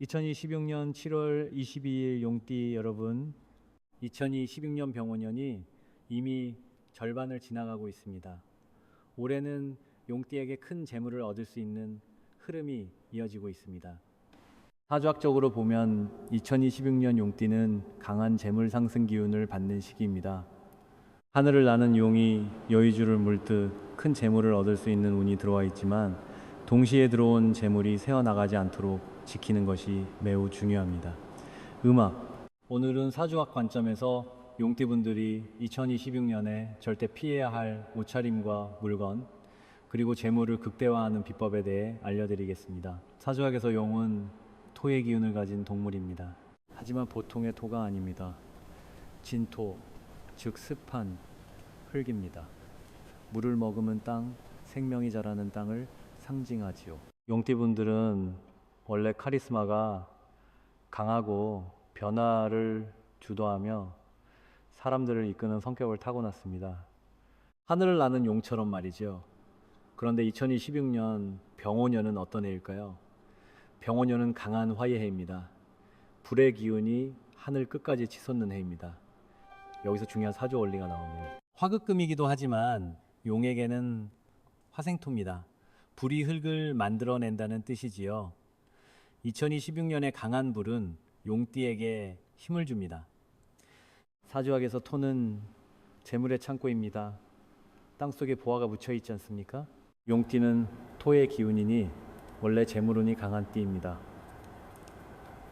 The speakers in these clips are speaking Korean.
2026년 7월 22일 용띠 여러분, 2026년 병원년이 이미 절반을 지나가고 있습니다. 올해는 용띠에게 큰 재물을 얻을 수 있는 흐름이 이어지고 있습니다. 사주학적으로 보면 2026년 용띠는 강한 재물 상승 기운을 받는 시기입니다. 하늘을 나는 용이 여의주를 물듯 큰 재물을 얻을 수 있는 운이 들어와 있지만 동시에 들어온 재물이 새어나가지 않도록 지키는 것이 매우 중요합니다. 음악. 오늘은 사주학 관점에서 용띠분들이 2026년에 절대 피해야 할 옷차림과 물건 그리고 재물을 극대화하는 비법에 대해 알려드리겠습니다. 사주학에서 용은 토의 기운을 가진 동물입니다. 하지만 보통의 토가 아닙니다. 진토, 즉 습한 흙입니다. 물을 머금은 땅, 생명이 자라는 땅을 상징하지요. 용띠분들은 원래 카리스마가 강하고 변화를 주도하며 사람들을 이끄는 성격을 타고났습니다. 하늘을 나는 용처럼 말이죠. 그런데 2026년 병오년은 어떤 해일까요? 병오년은 강한 화의 해입니다. 불의 기운이 하늘 끝까지 치솟는 해입니다. 여기서 중요한 사주 원리가 나옵니다. 화극금이기도 하지만 용에게는 화생토입니다. 불이 흙을 만들어낸다는 뜻이지요. 2026년의 강한 불은 용띠에게 힘을 줍니다. 사주학에서 토는 재물의 창고입니다. 땅속에 보화가 묻혀 있지 않습니까? 용띠는 토의 기운이니 원래 재물운이 강한 띠입니다.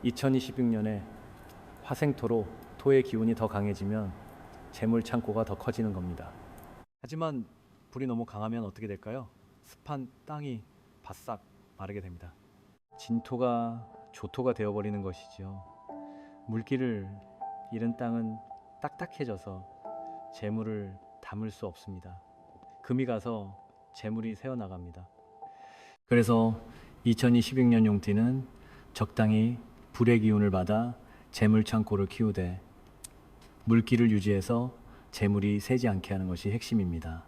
2026년에 화생토로 토의 기운이 더 강해지면 재물 창고가 더 커지는 겁니다. 하지만 불이 너무 강하면 어떻게 될까요? 습한 땅이 바싹 마르게 됩니다. 진토가 조토가 되어버리는 것이죠. 물기를 잃은 땅은 딱딱해져서 재물을 담을 수 없습니다. 금이 가서 재물이 새어나갑니다. 그래서 2026년 용띠는 적당히 불의 기운을 받아 재물 창고를 키우되 물기를 유지해서 재물이 새지 않게 하는 것이 핵심입니다.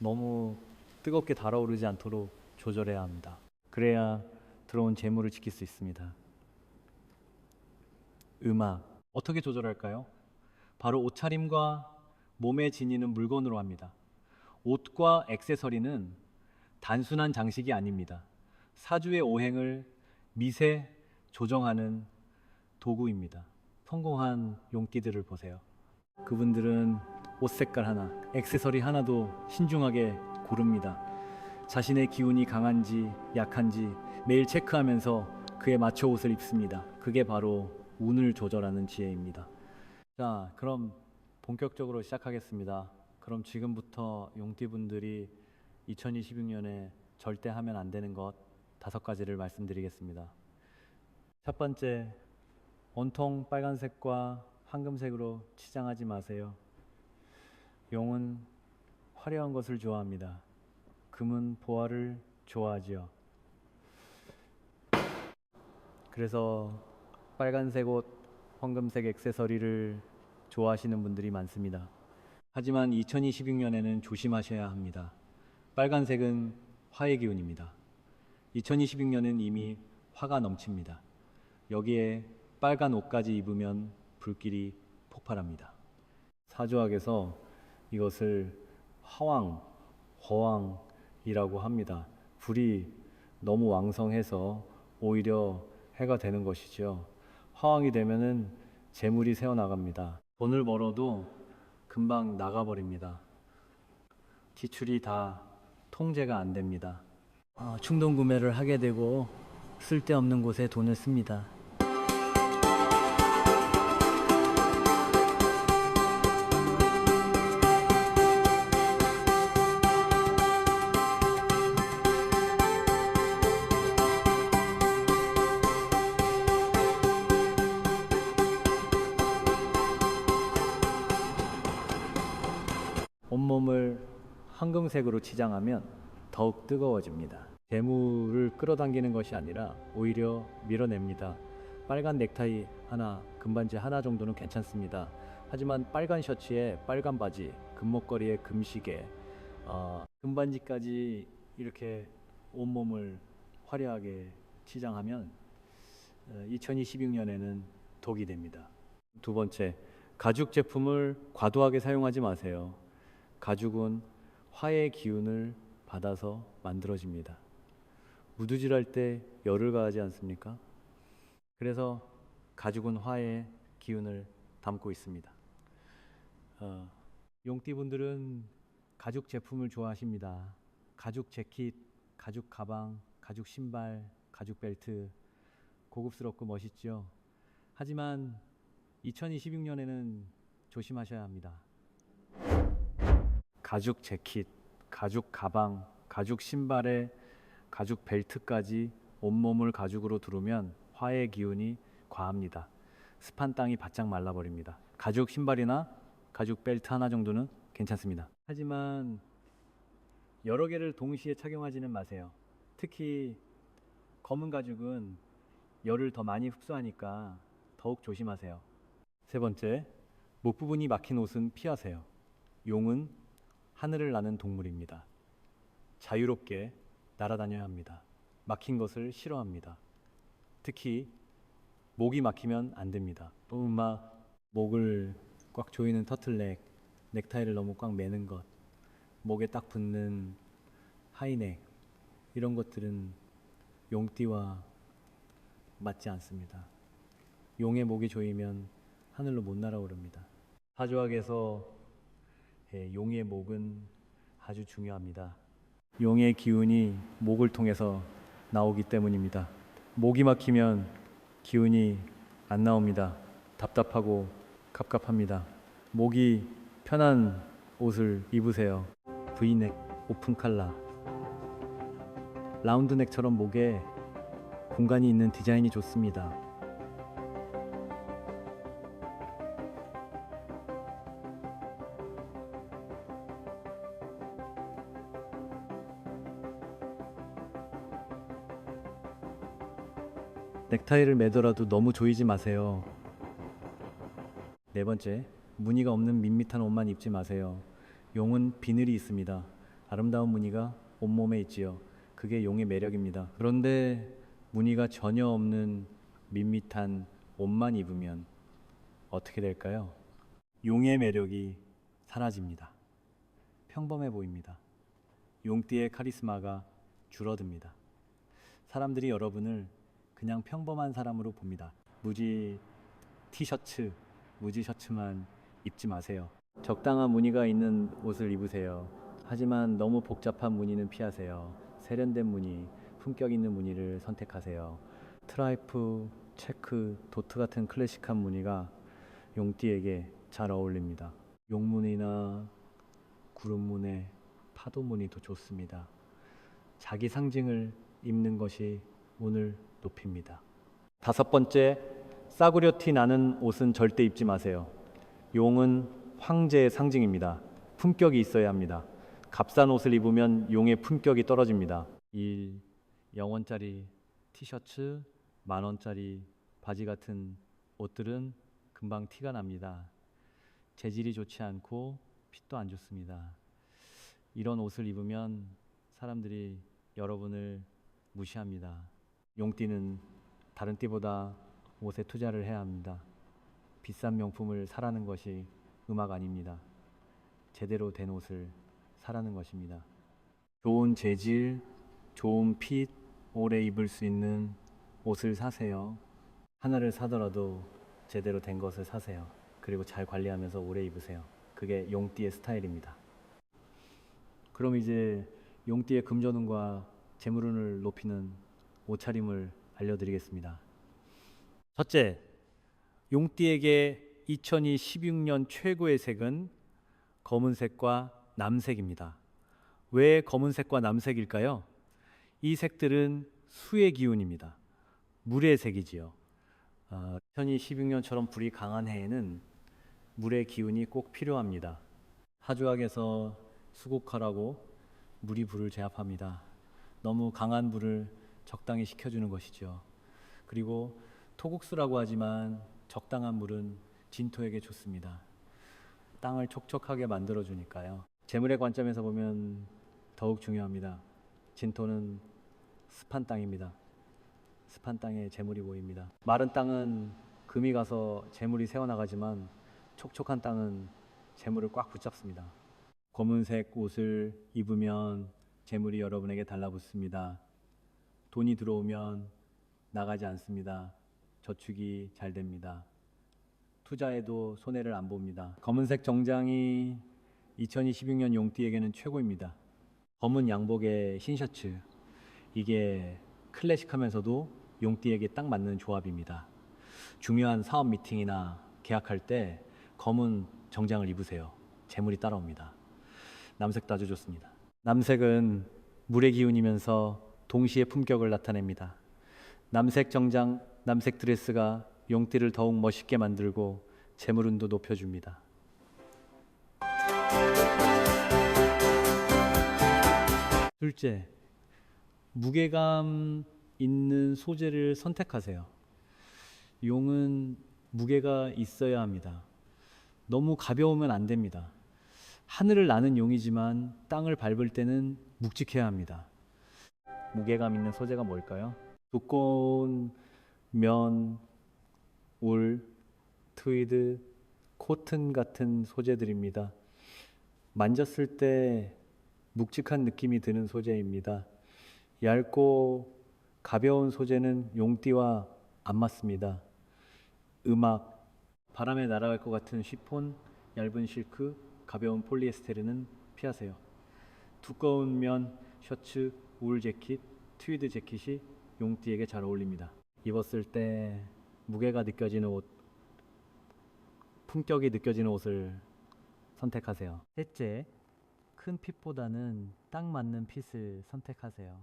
너무 뜨겁게 달아오르지 않도록 조절해야 합니다. 그래야 들어온 재물을 지킬 수 있습니다. 음악. 어떻게 조절할까요? 바로 옷차림과 몸에 지니는 물건으로 합니다. 옷과 액세서리는 단순한 장식이 아닙니다. 사주의 오행을 미세 조정하는 도구입니다. 성공한 용띠들을 보세요. 그분들은 옷 색깔 하나, 액세서리 하나도 신중하게 고릅니다. 자신의 기운이 강한지 약한지 매일 체크하면서 그에 맞춰 옷을 입습니다. 그게 바로 운을 조절하는 지혜입니다. 자, 그럼 본격적으로 시작하겠습니다. 그럼 지금부터 용띠분들이 2026년에 절대 하면 안 되는 것 5가지를 말씀드리겠습니다. 첫 번째, 온통 빨간색과 황금색으로 치장하지 마세요. 용은 화려한 것을 좋아합니다. 금은 보화를 좋아하지요. 그래서 빨간색 옷, 황금색 액세서리를 좋아하시는 분들이 많습니다. 하지만 2026년에는 조심하셔야 합니다. 빨간색은 화의 기운입니다. 2026년은 이미 화가 넘칩니다. 여기에 빨간 옷까지 입으면 불길이 폭발합니다. 사주학에서 이것을 화왕, 허왕이라고 합니다. 불이 너무 왕성해서 오히려 해가 되는 것이죠. 화왕이 되면은 재물이 새어나갑니다. 돈을 벌어도 금방 나가버립니다. 지출이 다 통제가 안 됩니다. 충동 구매를 하게 되고 쓸데없는 곳에 돈을 씁니다. 온몸을 황금색으로 치장하면 더욱 뜨거워집니다. 재물을 끌어당기는 것이 아니라 오히려 밀어냅니다. 빨간 넥타이 하나, 금반지 하나 정도는 괜찮습니다. 하지만 빨간 셔츠에 빨간 바지, 금목걸이에 금시계, 금반지까지 이렇게 온몸을 화려하게 치장하면 2026년에는 독이 됩니다. 두 번째, 가죽 제품을 과도하게 사용하지 마세요. 가죽은 화의 기운을 받아서 만들어집니다. 무드질할 때 열을 가하지 않습니까? 그래서 가죽은 화의 기운을 담고 있습니다. 용띠분들은 가죽 제품을 좋아하십니다. 가죽 재킷, 가죽 가방, 가죽 신발, 가죽 벨트, 고급스럽고 멋있죠. 하지만 2026년에는 조심하셔야 합니다. 가죽 재킷, 가죽 가방, 가죽 신발에 가죽 벨트까지 온몸을 가죽으로 두르면 화의 기운이 과합니다. 습한 땅이 바짝 말라버립니다. 가죽 신발이나 가죽 벨트 하나 정도는 괜찮습니다. 하지만 여러 개를 동시에 착용하지는 마세요. 특히 검은 가죽은 열을 더 많이 흡수하니까 더욱 조심하세요. 세 번째, 목 부분이 막힌 옷은 피하세요. 용은 하늘을 나는 동물입니다. 자유롭게 날아다녀야 합니다. 막힌 것을 싫어합니다. 특히 목이 막히면 안 됩니다. 목을 꽉 조이는 터틀넥, 넥타이를 너무 꽉 매는 것, 목에 딱 붙는 하이넥, 이런 것들은 용띠와 맞지 않습니다. 용의 목이 조이면 하늘로 못 날아오릅니다. 사주학에서 용의 목은 아주 중요합니다. 용의 기운이 목을 통해서 나오기 때문입니다. 목이 막히면 기운이 안 나옵니다. 답답하고 갑갑합니다. 목이 편한 옷을 입으세요. V넥, 오픈 칼라, 라운드넥처럼 목에 공간이 있는 디자인이 좋습니다. 넥타이를 매더라도 너무 조이지 마세요. 네 번째, 무늬가 없는 밋밋한 옷만 입지 마세요. 용은 비늘이 있습니다. 아름다운 무늬가 온몸에 있지요. 그게 용의 매력입니다. 그런데 무늬가 전혀 없는 밋밋한 옷만 입으면 어떻게 될까요? 용의 매력이 사라집니다. 평범해 보입니다. 용띠의 카리스마가 줄어듭니다. 사람들이 여러분을 그냥 평범한 사람으로 봅니다. 무지 티셔츠, 무지 셔츠만 입지 마세요. 적당한 무늬가 있는 옷을 입으세요. 하지만 너무 복잡한 무늬는 피하세요. 세련된 무늬, 품격 있는 무늬를 선택하세요. 트라이프, 체크, 도트 같은 클래식한 무늬가 용띠에게 잘 어울립니다. 용무늬나 구름무늬, 파도무늬도 좋습니다. 자기 상징을 입는 것이 운을 높입니다. 다섯 번째, 싸구려 티 나는 옷은 절대 입지 마세요. 용은 황제의 상징입니다. 품격이 있어야 합니다. 값싼 옷을 입으면 용의 품격이 떨어집니다. 0원짜리 티셔츠, 10,000원짜리 바지 같은 옷들은 금방 티가 납니다. 재질이 좋지 않고 핏도 안 좋습니다. 이런 옷을 입으면 사람들이 여러분을 무시합니다. 용띠는 다른 띠보다 옷에 투자를 해야 합니다. 비싼 명품을 사라는 것이 음악 아닙니다. 제대로 된 옷을 사라는 것입니다. 좋은 재질, 좋은 핏, 오래 입을 수 있는 옷을 사세요. 하나를 사더라도 제대로 된 것을 사세요. 그리고 잘 관리하면서 오래 입으세요. 그게 용띠의 스타일입니다. 그럼 이제 용띠의 금전운과 재물운을 높이는 옷차림을 알려드리겠습니다. 첫째, 용띠에게 2026년 최고의 색은 검은색과 남색입니다. 왜 검은색과 남색일까요? 이 색들은 수의 기운입니다. 물의 색이지요. 2026년처럼 불이 강한 해에는 물의 기운이 꼭 필요합니다. 하주학에서 수국하라고 물이 불을 제압합니다. 너무 강한 불을 적당히 식혀주는 것이죠. 그리고 토국수라고 하지만 적당한 물은 진토에게 좋습니다. 땅을 촉촉하게 만들어 주니까요. 재물의 관점에서 보면 더욱 중요합니다. 진토는 습한 땅입니다. 습한 땅에 재물이 보입니다. 마른 땅은 금이 가서 재물이 새어나가지만 촉촉한 땅은 재물을 꽉 붙잡습니다. 검은색 옷을 입으면 재물이 여러분에게 달라붙습니다. 돈이 들어오면 나가지 않습니다. 저축이 잘 됩니다. 투자에도 손해를 안 봅니다. 검은색 정장이 2026년 용띠에게는 최고입니다. 검은 양복에 흰 셔츠, 이게 클래식하면서도 용띠에게 딱 맞는 조합입니다. 중요한 사업 미팅이나 계약할 때 검은 정장을 입으세요. 재물이 따라옵니다. 남색도 아주 좋습니다. 남색은 물의 기운이면서 동시에 품격을 나타냅니다. 남색 정장, 남색 드레스가 용띠를 더욱 멋있게 만들고 재물운도 높여줍니다. 둘째, 무게감 있는 소재를 선택하세요. 용은 무게가 있어야 합니다. 너무 가벼우면 안 됩니다. 하늘을 나는 용이지만 땅을 밟을 때는 묵직해야 합니다. 무게감 있는 소재가 뭘까요? 두꺼운 면, 울, 트위드, 코튼 같은 소재들입니다. 만졌을 때 묵직한 느낌이 드는 소재입니다. 얇고 가벼운 소재는 용띠와 안 맞습니다. 음악, 바람에 날아갈 것 같은 쉬폰, 얇은 실크, 가벼운 폴리에스테르는 피하세요. 두꺼운 면, 셔츠, 울 재킷, 트위드 재킷이 용띠에게 잘 어울립니다. 입었을 때 무게가 느껴지는 옷, 품격이 느껴지는 옷을 선택하세요. 셋째, 큰 핏보다는 딱 맞는 핏을 선택하세요.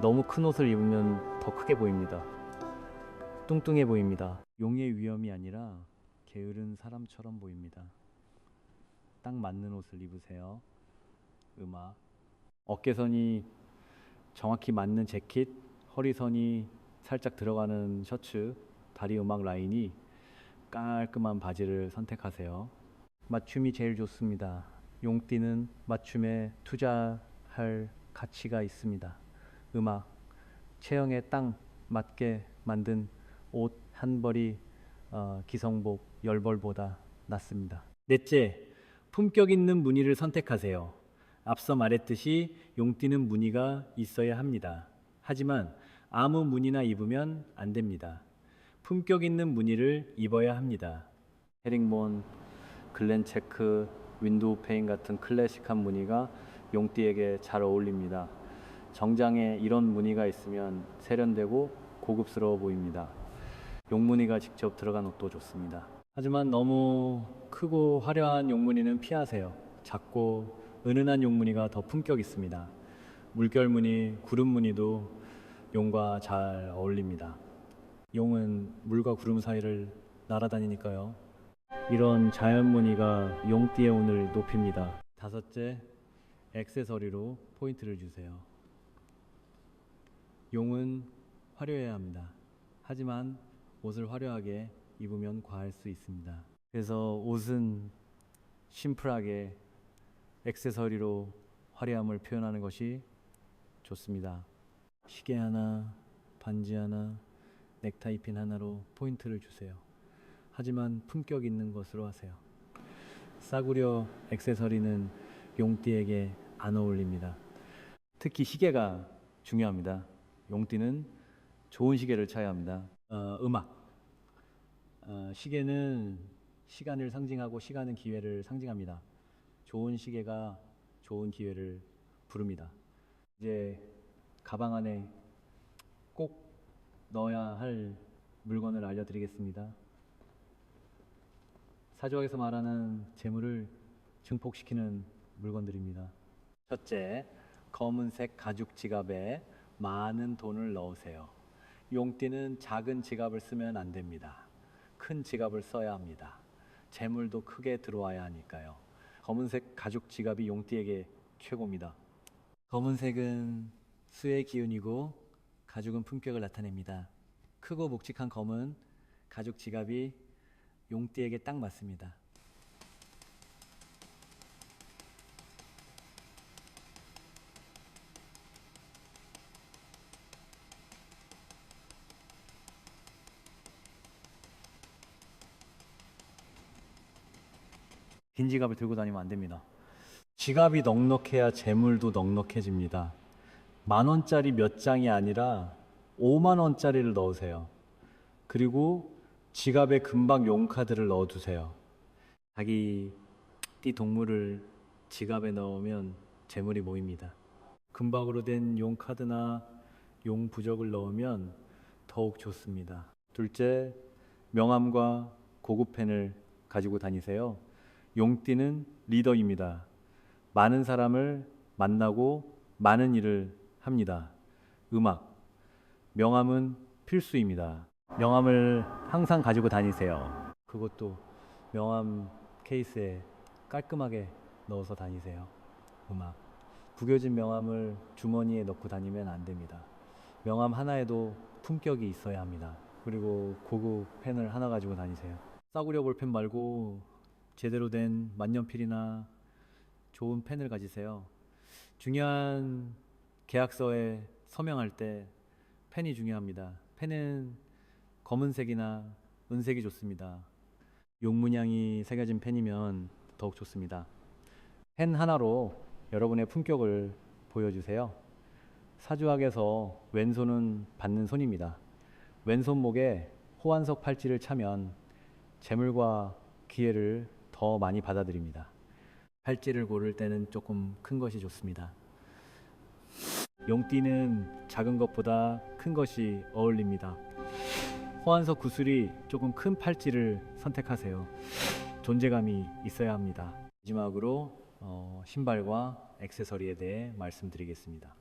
너무 큰 옷을 입으면 더 크게 보입니다. 뚱뚱해 보입니다. 용의 위험이 아니라 게으른 사람처럼 보입니다. 딱 맞는 옷을 입으세요. 음악, 어깨선이 정확히 맞는 재킷, 허리선이 살짝 들어가는 셔츠, 다리 음악 라인이 깔끔한 바지를 선택하세요. 맞춤이 제일 좋습니다. 용띠는 맞춤에 투자할 가치가 있습니다. 음악, 체형에 딱 맞게 만든 옷 한 벌이 기성복 10벌보다 낫습니다. 넷째, 품격 있는 무늬를 선택하세요. 앞서 말했듯이 용띠는 무늬가 있어야 합니다. 하지만 아무 무늬나 입으면 안 됩니다. 품격 있는 무늬를 입어야 합니다. 헤링본, 글렌체크, 윈도우 페인 같은 클래식한 무늬가 용띠에게 잘 어울립니다. 정장에 이런 무늬가 있으면 세련되고 고급스러워 보입니다. 용무늬가 직접 들어간 옷도 좋습니다. 하지만 너무 크고 화려한 용무늬는 피하세요. 작고 은은한 용무늬가 더 품격 있습니다. 물결무늬, 구름무늬도 용과 잘 어울립니다. 용은 물과 구름 사이를 날아다니니까요. 이런 자연무늬가 용띠의 운을 높입니다. 다섯째, 액세서리로 포인트를 주세요. 용은 화려해야 합니다. 하지만 옷을 화려하게 입으면 과할 수 있습니다. 그래서 옷은 심플하게 액세서리로 화려함을 표현하는 것이 좋습니다. 시계 하나, 반지 하나, 넥타이 핀 하나로 포인트를 주세요. 하지만 품격 있는 것으로 하세요. 싸구려 액세서리는 용띠에게 안 어울립니다. 특히 시계가 중요합니다. 용띠는 좋은 시계를 차야 합니다. 음악, 시계는 시간을 상징하고 시간은 기회를 상징합니다. 좋은 시계가 좋은 기회를 부릅니다. 이제 가방 안에 꼭 넣어야 할 물건을 알려드리겠습니다. 사주학에서 말하는 재물을 증폭시키는 물건들입니다. 첫째, 검은색 가죽 지갑에 많은 돈을 넣으세요. 용띠는 작은 지갑을 쓰면 안 됩니다. 큰 지갑을 써야 합니다. 재물도 크게 들어와야 하니까요. 검은색 가죽 지갑이 용띠에게 최고입니다. 검은색은 수의 기운이고 가죽은 품격을 나타냅니다. 크고 묵직한 검은 가죽 지갑이 용띠에게 딱 맞습니다. 긴 지갑을 들고 다니면 안 됩니다. 지갑이 넉넉해야 재물도 넉넉해집니다. 10,000원짜리 몇 장이 아니라 50,000원짜리를 넣으세요. 그리고 지갑에 금방 용카드를 넣어두세요. 자기 띠 동물을 지갑에 넣으면 재물이 모입니다. 금박으로 된 용카드나 용부적을 넣으면 더욱 좋습니다. 둘째, 명함과 고급 펜을 가지고 다니세요. 용띠는 리더입니다. 많은 사람을 만나고 많은 일을 합니다. 음악, 명함은 필수입니다. 명함을 항상 가지고 다니세요. 그것도 명함 케이스에 깔끔하게 넣어서 다니세요. 음악, 구겨진 명함을 주머니에 넣고 다니면 안 됩니다. 명함 하나에도 품격이 있어야 합니다. 그리고 고급 펜을 하나 가지고 다니세요. 싸구려 볼펜 말고 제대로 된 만년필이나 좋은 펜을 가지세요. 중요한 계약서에 서명할 때 펜이 중요합니다. 펜은 검은색이나 은색이 좋습니다. 용문양이 새겨진 펜이면 더욱 좋습니다. 펜 하나로 여러분의 품격을 보여주세요. 사주학에서 왼손은 받는 손입니다. 왼손목에 호환석 팔찌를 차면 재물과 기회를 더 많이 받아들입니다. 팔찌를 고를 때는 조금 큰 것이 좋습니다. 용띠는 작은 것보다 큰 것이 어울립니다. 호환석 구슬이 조금 큰 팔찌를 선택하세요. 존재감이 있어야 합니다. 마지막으로 신발과 액세서리에 대해 말씀드리겠습니다.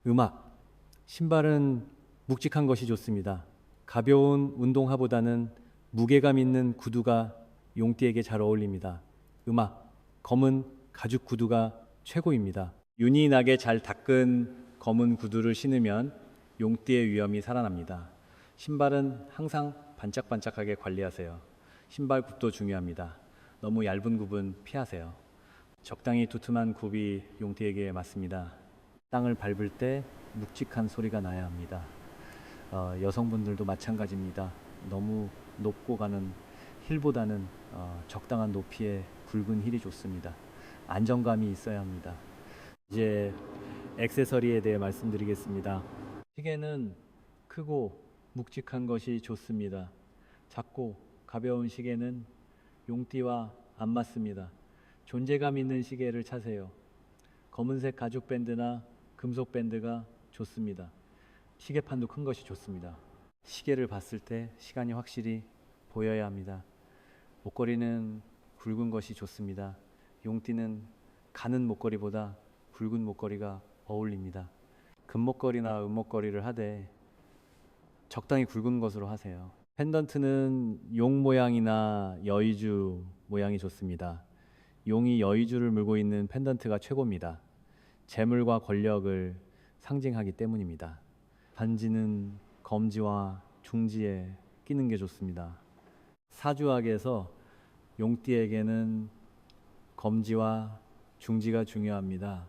음악, 신발은 묵직한 것이 좋습니다. 가벼운 운동화보다는 무게감 있는 구두가 용띠에게 잘 어울립니다. 음악, 검은 가죽 구두가 최고입니다. 윤이 나게 잘 닦은 검은 구두를 신으면 용띠의 위험이 살아납니다. 신발은 항상 반짝반짝하게 관리하세요. 신발 굽도 중요합니다. 너무 얇은 굽은 피하세요. 적당히 두툼한 굽이 용띠에게 맞습니다. 땅을 밟을 때 묵직한 소리가 나야 합니다. 여성분들도 마찬가지입니다. 너무 높고 가는 힐보다는 적당한 높이의 굵은 힐이 좋습니다. 안정감이 있어야 합니다. 이제 액세서리에 대해 말씀드리겠습니다. 시계는 크고 묵직한 것이 좋습니다. 작고 가벼운 시계는 용띠와 안 맞습니다. 존재감 있는 시계를 차세요. 검은색 가죽 밴드나 금속 밴드가 좋습니다. 시계판도 큰 것이 좋습니다. 시계를 봤을 때 시간이 확실히 보여야 합니다. 목걸이는 굵은 것이 좋습니다. 용띠는 가는 목걸이보다 굵은 목걸이가 어울립니다. 금목걸이나 은목걸이를 하되 적당히 굵은 것으로 하세요. 펜던트는 용 모양이나 여의주 모양이 좋습니다. 용이 여의주를 물고 있는 펜던트가 최고입니다. 재물과 권력을 상징하기 때문입니다. 반지는 검지와 중지에 끼는 게 좋습니다. 사주학에서 용띠에게는 검지와 중지가 중요합니다.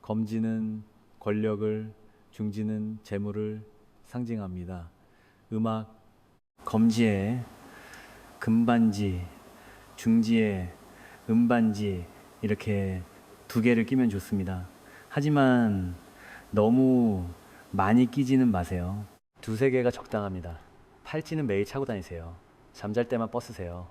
검지는 권력을, 중지는 재물을 상징합니다. 음악, 검지에 금반지, 중지에 음반지 이렇게 2개를 끼면 좋습니다. 하지만 너무 많이 끼지는 마세요. 2-3개가 적당합니다. 팔찌는 매일 차고 다니세요. 잠잘 때만 벗으세요.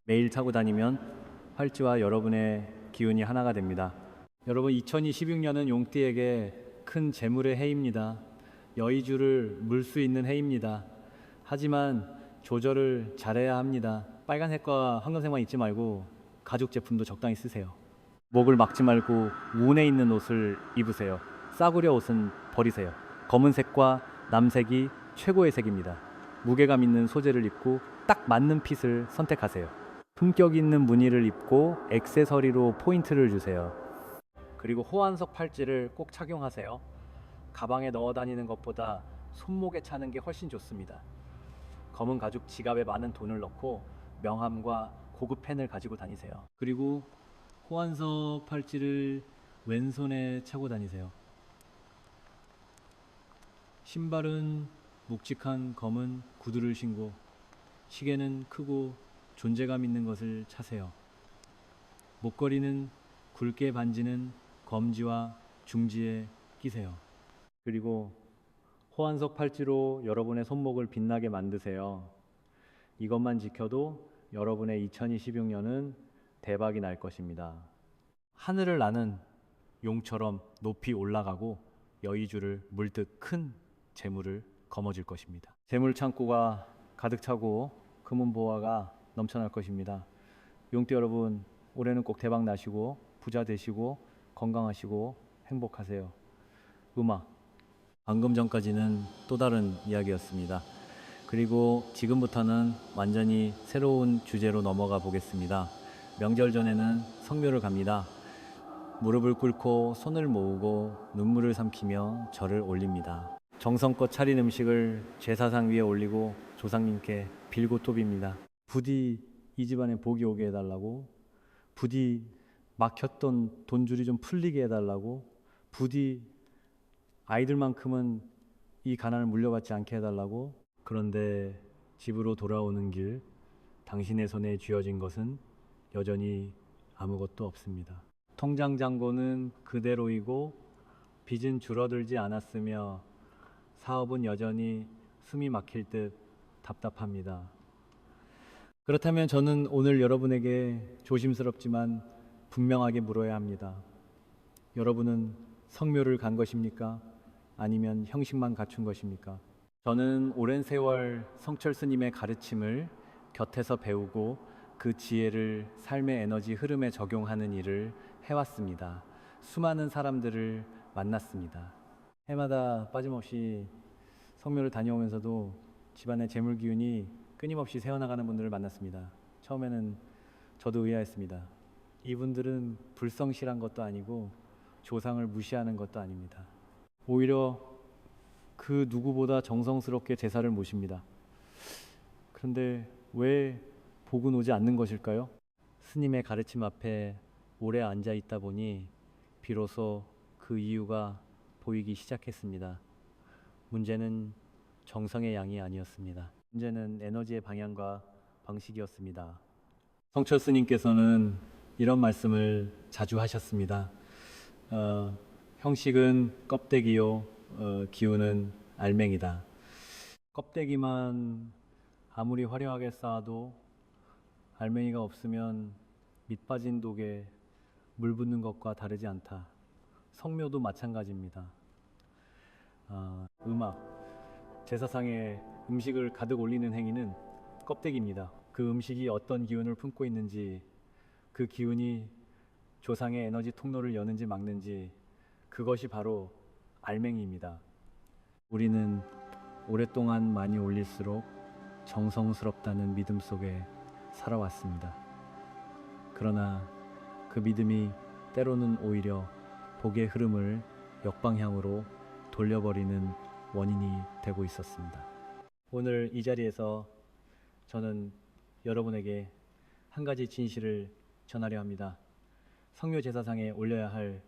매일 차고 다니면 활지와 여러분의 기운이 하나가 됩니다. 여러분, 2026년은 용띠에게 큰 재물의 해입니다. 여의주를 물 수 있는 해입니다. 하지만 조절을 잘해야 합니다. 빨간색과 황금색만 입지 말고 가죽 제품도 적당히 쓰세요. 목을 막지 말고 운에 있는 옷을 입으세요. 싸구려 옷은 버리세요. 검은색과 남색이 최고의 색입니다. 무게감 있는 소재를 입고 딱 맞는 핏을 선택하세요. 품격 있는 무늬를 입고 액세서리로 포인트를 주세요. 그리고 호환석 팔찌를 꼭 착용하세요. 가방에 넣어 다니는 것보다 손목에 차는 게 훨씬 좋습니다. 검은 가죽 지갑에 많은 돈을 넣고 명함과 고급 펜을 가지고 다니세요. 그리고 호환석 팔찌를 왼손에 차고 다니세요. 신발은 묵직한 검은 구두를 신고 시계는 크고 존재감 있는 것을 차세요. 목걸이는 굵게 반지는 검지와 중지에 끼세요. 그리고 호환석 팔찌로 여러분의 손목을 빛나게 만드세요. 이것만 지켜도 여러분의 2026년은 대박이 날 것입니다. 하늘을 나는 용처럼 높이 올라가고 여의주를 물듯 큰 재물을 거머쥘 것입니다. 재물 창고가 가득 차고 금은보화가 넘쳐날 것입니다. 용띠 여러분, 올해는 꼭 대박 나시고 부자 되시고 건강하시고 행복하세요. 음악. 방금 전까지는 또 다른 이야기였습니다. 그리고 지금부터는 완전히 새로운 주제로 넘어가 보겠습니다. 명절 전에는 성묘를 갑니다. 무릎을 꿇고 손을 모으고 눈물을 삼키며 절을 올립니다. 정성껏 차린 음식을 제사상 위에 올리고 조상님께 빌고 또 빕니다. 부디 이 집안에 복이 오게 해달라고, 부디 막혔던 돈줄이 좀 풀리게 해달라고, 부디 아이들만큼은 이 가난을 물려받지 않게 해달라고. 그런데 집으로 돌아오는 길 당신의 손에 쥐어진 것은 여전히 아무것도 없습니다. 통장 잔고는 그대로이고 빚은 줄어들지 않았으며 사업은 여전히 숨이 막힐 듯 답답합니다. 그렇다면 저는 오늘 여러분에게 조심스럽지만 분명하게 물어야 합니다. 여러분은 성묘를 간 것입니까? 아니면 형식만 갖춘 것입니까? 저는 오랜 세월 성철 스님의 가르침을 곁에서 배우고 그 지혜를 삶의 에너지 흐름에 적용하는 일을 해왔습니다. 수많은 사람들을 만났습니다. 해마다 빠짐없이 성묘를 다녀오면서도 집안의 재물 기운이 끊임없이 새어나가는 분들을 만났습니다. 처음에는 저도 의아했습니다. 이분들은 불성실한 것도 아니고 조상을 무시하는 것도 아닙니다. 오히려 그 누구보다 정성스럽게 제사를 모십니다. 그런데 왜 복은 오지 않는 것일까요? 스님의 가르침 앞에 오래 앉아 있다 보니 비로소 그 이유가 보이기 시작했습니다. 문제는 정성의 양이 아니었습니다. 문제는 에너지의 방향과 방식이었습니다. 성철 스님께서는 이런 말씀을 자주 하셨습니다. 형식은 껍데기요, 기운은 알맹이다. 껍데기만 아무리 화려하게 쌓아도 알맹이가 없으면 밑 빠진 독에 물 붓는 것과 다르지 않다. 성묘도 마찬가지입니다. 음악, 제사상에 음식을 가득 올리는 행위는 껍데기입니다. 그 음식이 어떤 기운을 품고 있는지, 그 기운이 조상의 에너지 통로를 여는지 막는지, 그것이 바로 알맹이입니다. 우리는 오랫동안 많이 올릴수록 정성스럽다는 믿음 속에 살아왔습니다. 그러나 그 믿음이 때로는 오히려 복의 흐름을 역방향으로 돌려버리는 원인이 되고 있었습니다. 오늘 이 자리에서 저는 여러분에게 한 가지 진실을 전하려 합니다. 성묘 제사상에 올려야 할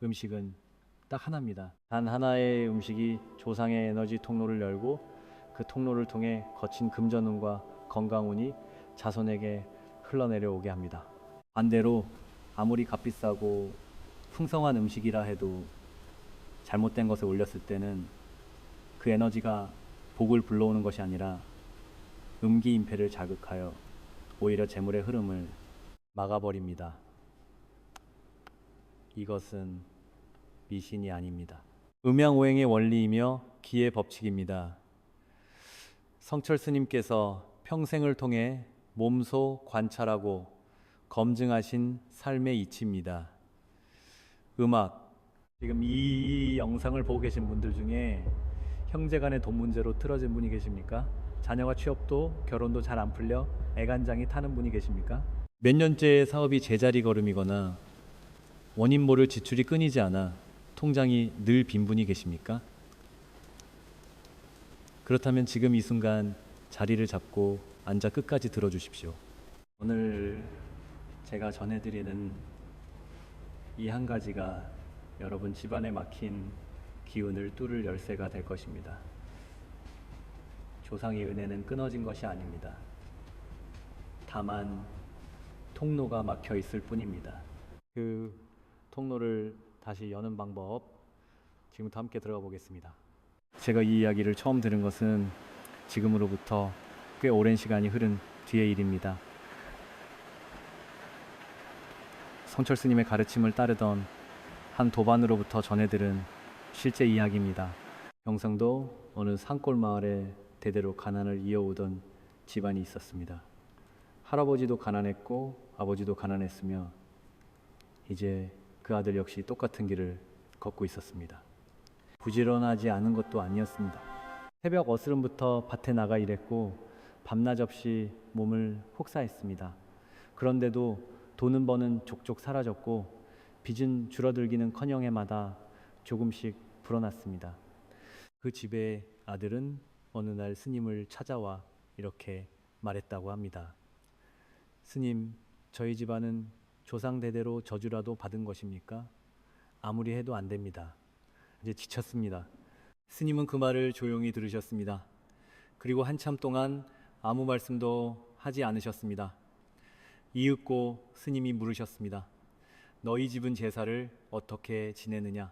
음식은 딱 하나입니다. 단 하나의 음식이 조상의 에너지 통로를 열고 그 통로를 통해 거친 금전운과 건강운이 자손에게 흘러내려오게 합니다. 반대로 아무리 값비싸고 풍성한 음식이라 해도 잘못된 것을 올렸을 때는 그 에너지가 복을 불러오는 것이 아니라 음기임패를 자극하여 오히려 재물의 흐름을 막아버립니다. 이것은 미신이 아닙니다. 음양오행의 원리이며 기의 법칙입니다. 성철 스님께서 평생을 통해 몸소 관찰하고 검증하신 삶의 이치입니다. 음악, 지금 이 영상을 보고 계신 분들 중에 형제간의 돈 문제로 틀어진 분이 계십니까? 자녀가 취업도 결혼도 잘 안 풀려 애간장이 타는 분이 계십니까? 몇 년째 사업이 제자리 걸음이거나 원인 모를 지출이 끊이지 않아 통장이 늘 빈 분이 계십니까? 그렇다면 지금 이 순간 자리를 잡고 앉아 끝까지 들어주십시오. 오늘 제가 전해드리는 이 한 가지가 여러분 집안에 막힌 기운을 뚫을 열쇠가 될 것입니다. 조상의 은혜는 끊어진 것이 아닙니다. 다만 통로가 막혀 있을 뿐입니다. 그 통로를 다시 여는 방법 지금부터 함께 들어가 보겠습니다. 제가 이 이야기를 처음 들은 것은 지금으로부터 꽤 오랜 시간이 흐른 뒤의 일입니다. 성철 스님의 가르침을 따르던 한 도반으로부터 전해들은 실제 이야기입니다. 경상도 어느 산골 마을에 대대로 가난을 이어오던 집안이 있었습니다. 할아버지도 가난했고 아버지도 가난했으며 이제 그 아들 역시 똑같은 길을 걷고 있었습니다. 부지런하지 않은 것도 아니었습니다. 새벽 어스름부터 밭에 나가 일했고 밤낮 없이 몸을 혹사했습니다. 그런데도 돈은 버는 족족 사라졌고 빚은 줄어들기는커녕 해마다 조금씩 불어났습니다. 그 집의 아들은 어느 날 스님을 찾아와 이렇게 말했다고 합니다. 스님, 저희 집안은 조상대대로 저주라도 받은 것입니까? 아무리 해도 안 됩니다. 이제 지쳤습니다. 스님은 그 말을 조용히 들으셨습니다. 그리고 한참 동안 아무 말씀도 하지 않으셨습니다. 이윽고 스님이 물으셨습니다. 너희 집은 제사를 어떻게 지내느냐?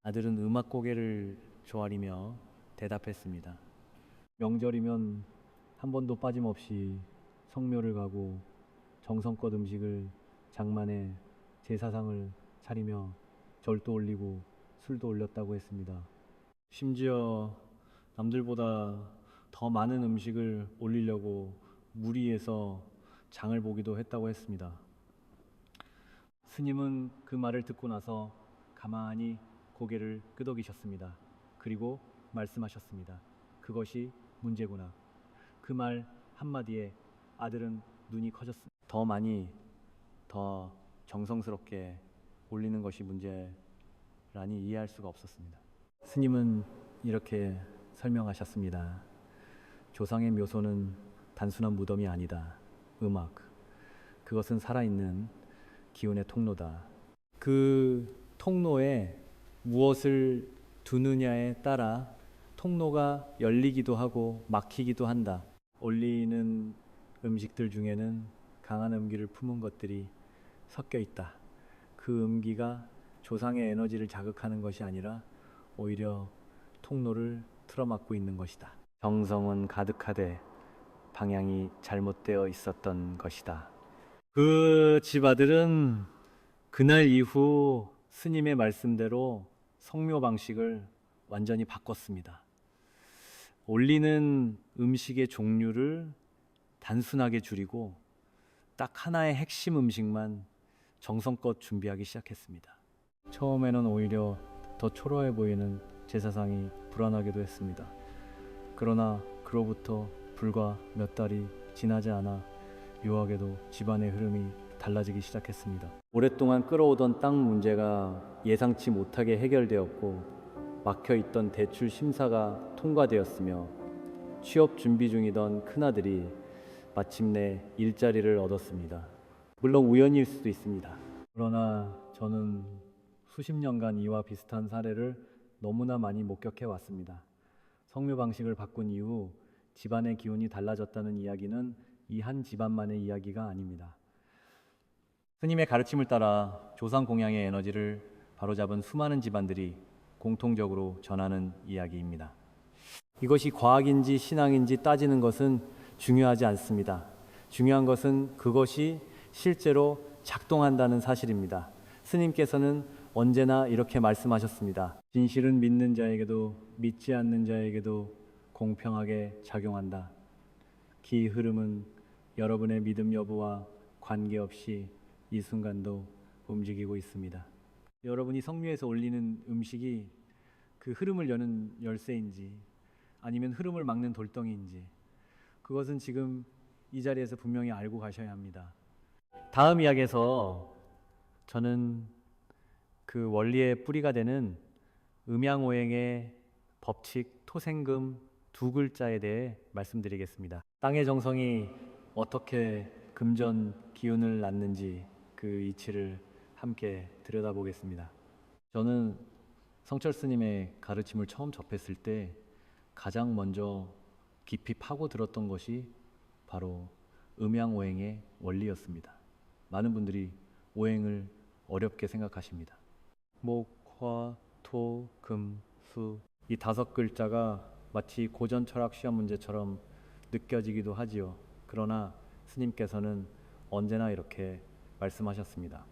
아들은 음악 고개를 조아리며 대답했습니다. 명절이면 한 번도 빠짐없이 성묘를 가고 정성껏 음식을 장만해 제사상을 차리며 절도 올리고 술도 올렸다고 했습니다. 심지어 남들보다 더 많은 음식을 올리려고 무리해서 장을 보기도 했다고 했습니다. 스님은 그 말을 듣고 나서 가만히 고개를 끄덕이셨습니다. 그리고 말씀하셨습니다. 그것이 문제구나. 그 말 한마디에 아들은 눈이 커졌습니다. 더 많이, 더 정성스럽게 올리는 것이 문제라니 이해할 수가 없었습니다. 스님은 이렇게 설명하셨습니다. 조상의 묘소는 단순한 무덤이 아니다. 음악, 그것은 살아있는 기운의 통로다. 그 통로에 무엇을 두느냐에 따라 통로가 열리기도 하고 막히기도 한다. 올리는 음식들 중에는 강한 음기를 품은 것들이 섞여 있다. 그 음기가 조상의 에너지를 자극하는 것이 아니라 오히려 통로를 틀어막고 있는 것이다. 정성은 가득하되 방향이 잘못되어 있었던 것이다. 그 집아들은 그날 이후 스님의 말씀대로 성묘 방식을 완전히 바꿨습니다. 올리는 음식의 종류를 단순하게 줄이고 딱 하나의 핵심 음식만 정성껏 준비하기 시작했습니다. 처음에는 오히려 더 초라해 보이는 제사상이 불안하기도 했습니다. 그러나 그로부터 불과 몇 달이 지나지 않아 묘하게도 집안의 흐름이 달라지기 시작했습니다. 오랫동안 끌어오던 땅 문제가 예상치 못하게 해결되었고 막혀있던 대출 심사가 통과되었으며 취업 준비 중이던 큰아들이 마침내 일자리를 얻었습니다. 물론 우연일 수도 있습니다. 그러나 저는 수십 년간 이와 비슷한 사례를 너무나 많이 목격해 왔습니다. 성묘 방식을 바꾼 이후 집안의 기운이 달라졌다는 이야기는 이 한 집안만의 이야기가 아닙니다. 스님의 가르침을 따라 조상 공양의 에너지를 바로잡은 수많은 집안들이 공통적으로 전하는 이야기입니다. 이것이 과학인지 신앙인지 따지는 것은 중요하지 않습니다. 중요한 것은 그것이 실제로 작동한다는 사실입니다. 스님께서는 언제나 이렇게 말씀하셨습니다. 진실은 믿는 자에게도 믿지 않는 자에게도 공평하게 작용한다. 기 흐름은 여러분의 믿음 여부와 관계없이 이 순간도 움직이고 있습니다. 여러분이 성묘에서 올리는 음식이 그 흐름을 여는 열쇠인지 아니면 흐름을 막는 돌덩이인지 그것은 지금 이 자리에서 분명히 알고 가셔야 합니다. 다음 이야기에서 저는 그 원리의 뿌리가 되는 음양오행의 법칙 토생금 두 글자에 대해 말씀드리겠습니다. 땅의 정성이 어떻게 금전 기운을 낳는지 그 이치를 함께 들여다보겠습니다. 저는 성철 스님의 가르침을 처음 접했을 때 가장 먼저 깊이 파고들었던 것이 바로 음양오행의 원리였습니다. 많은 분들이 오행을 어렵게 생각하십니다. 목, 화, 토, 금, 수 이 5글자가 마치 고전 철학 시험 문제처럼 느껴지기도 하지요. 그러나 스님께서는 언제나 이렇게 말씀하셨습니다.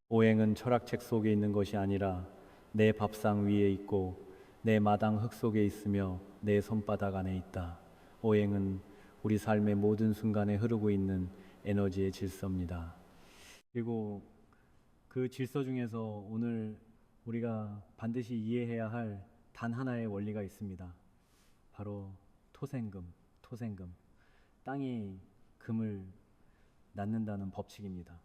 오행은 철학책 속에 있는 것이 아니라 내 밥상 위에 있고 내 마당 흙 속에 있으며 내 손바닥 안에 있다. 오행은 우리 삶의 모든 순간에 흐르고 있는 에너지의 질서입니다. 그리고 그 질서 중에서 오늘 우리가 반드시 이해해야 할 단 하나의 원리가 있습니다. 바로 토생금. 땅이 금을 낳는다는 법칙입니다.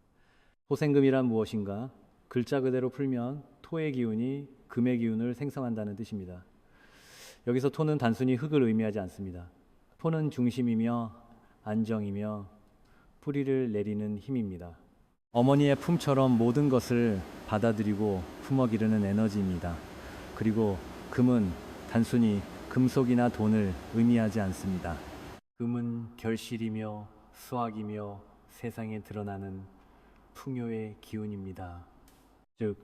토생금이란 무엇인가? 글자 그대로 풀면 토의 기운이 금의 기운을 생성한다는 뜻입니다. 여기서 토는 단순히 흙을 의미하지 않습니다. 토는 중심이며 안정이며 뿌리를 내리는 힘입니다. 어머니의 품처럼 모든 것을 받아들이고 품어기르는 에너지입니다. 그리고 금은 단순히 금속이나 돈을 의미하지 않습니다. 금은 결실이며 수확이며 세상에 드러나는 풍요의 기운입니다. 즉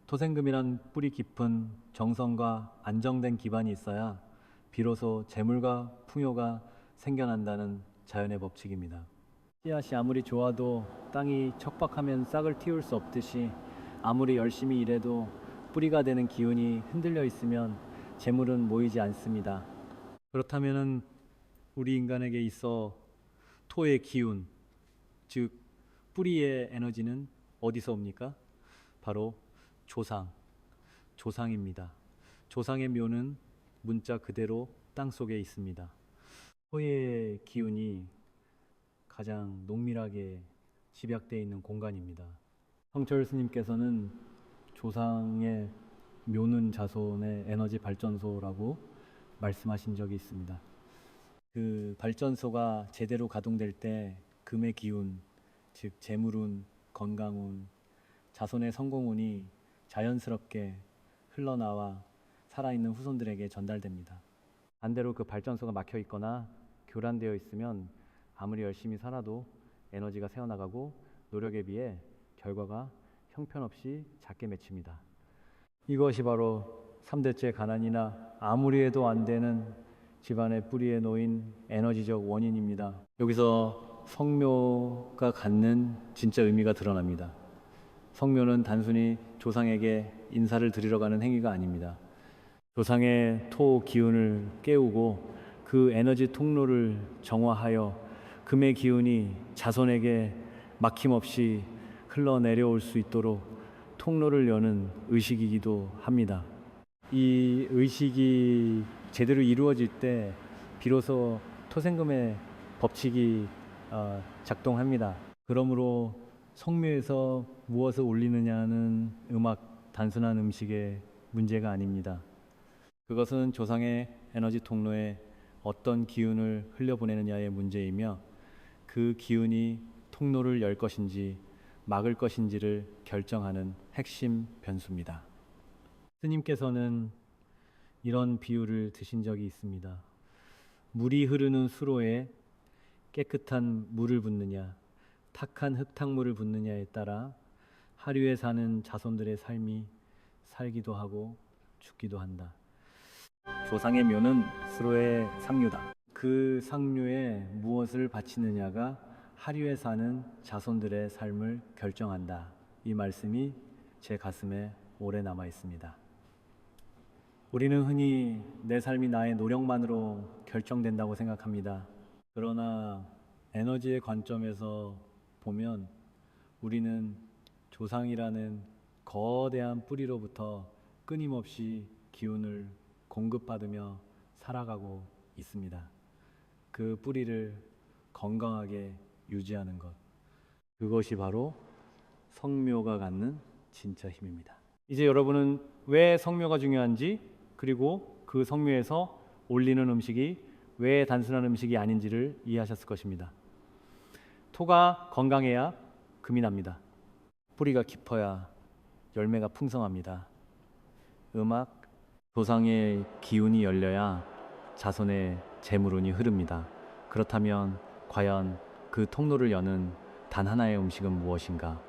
토생금이란 뿌리 깊은 정성과 안정된 기반이 있어야 비로소 재물과 풍요가 생겨난다는 자연의 법칙입니다. 씨앗이 아무리 좋아도 땅이 척박하면 싹을 틔울 수 없듯이 아무리 열심히 일해도 뿌리가 되는 기운이 흔들려 있으면 재물은 모이지 않습니다. 그렇다면 우리 인간에게 있어 토의 기운, 즉 뿌리의 에너지는 어디서 옵니까? 바로 조상입니다. 조상의 묘는 문자 그대로 땅속에 있습니다. 토의 기운이 가장 농밀하게 집약되어 있는 공간입니다. 성철 스님께서는 조상의 묘는 자손의 에너지 발전소라고 말씀하신 적이 있습니다. 그 발전소가 제대로 가동될 때 금의 기운, 즉 재물운, 건강운, 자손의 성공운이 자연스럽게 흘러나와 살아있는 후손들에게 전달됩니다. 반대로 그 발전소가 막혀 있거나 교란되어 있으면 아무리 열심히 살아도 에너지가 새어나가고 노력에 비해 결과가 형편없이 작게 맺힙니다. 이것이 바로 3대째 가난이나 아무리 해도 안 되는 집안의 뿌리에 놓인 에너지적 원인입니다. 여기서 성묘가 갖는 진짜 의미가 드러납니다. 성묘는 단순히 조상에게 인사를 드리러 가는 행위가 아닙니다. 조상의 토 기운을 깨우고 그 에너지 통로를 정화하여 금의 기운이 자손에게 막힘없이 흘러내려올 수 있도록 통로를 여는 의식이기도 합니다. 이 의식이 제대로 이루어질 때 비로소 토생금의 법칙이 작동합니다. 그러므로 성묘에서 무엇을 올리느냐는 단순한 음식의 문제가 아닙니다. 그것은 조상의 에너지 통로에 어떤 기운을 흘려보내느냐의 문제이며 그 기운이 통로를 열 것인지 막을 것인지를 결정하는 핵심 변수입니다. 스님께서는 이런 비유를 드신 적이 있습니다. 물이 흐르는 수로에 깨끗한 물을 붓느냐, 탁한 흙탕물을 붓느냐에 따라 하류에 사는 자손들의 삶이 살기도 하고 죽기도 한다. 조상의 묘는 수로의 상류다. 그 상류에 무엇을 바치느냐가 하류에 사는 자손들의 삶을 결정한다. 이 말씀이 제 가슴에 오래 남아 있습니다. 우리는 흔히 내 삶이 나의 노력만으로 결정된다고 생각합니다. 그러나 에너지의 관점에서 보면 우리는 조상이라는 거대한 뿌리로부터 끊임없이 기운을 공급받으며 살아가고 있습니다. 그 뿌리를 건강하게 유지하는 것, 그것이 바로 성묘가 갖는 진짜 힘입니다. 이제 여러분은 왜 성묘가 중요한지, 그리고 그 성묘에서 올리는 음식이 왜 단순한 음식이 아닌지를 이해하셨을 것입니다. 토가 건강해야 금이 납니다. 뿌리가 깊어야 열매가 풍성합니다. 음악, 조상의 기운이 열려야 자손의 재물운이 흐릅니다. 그렇다면 과연 그 통로를 여는 단 하나의 음식은 무엇인가?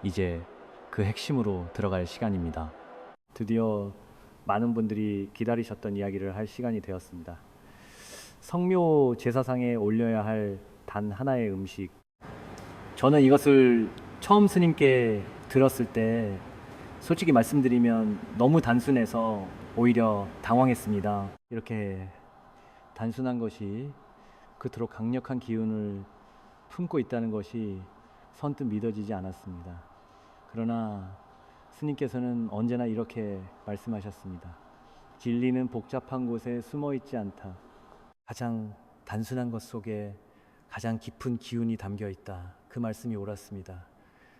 이제 그 핵심으로 들어갈 시간입니다. 드디어 많은 분들이 기다리셨던 이야기를 할 시간이 되었습니다. 성묘 제사상에 올려야 할 단 하나의 음식. 저는 이것을 처음 스님께 들었을 때 솔직히 말씀드리면 너무 단순해서 오히려 당황했습니다. 이렇게 단순한 것이 그토록 강력한 기운을 품고 있다는 것이 선뜻 믿어지지 않았습니다. 그러나 스님께서는 언제나 이렇게 말씀하셨습니다. 진리는 복잡한 곳에 숨어 있지 않다. 가장 단순한 것 속에 가장 깊은 기운이 담겨 있다. 그 말씀이 옳았습니다.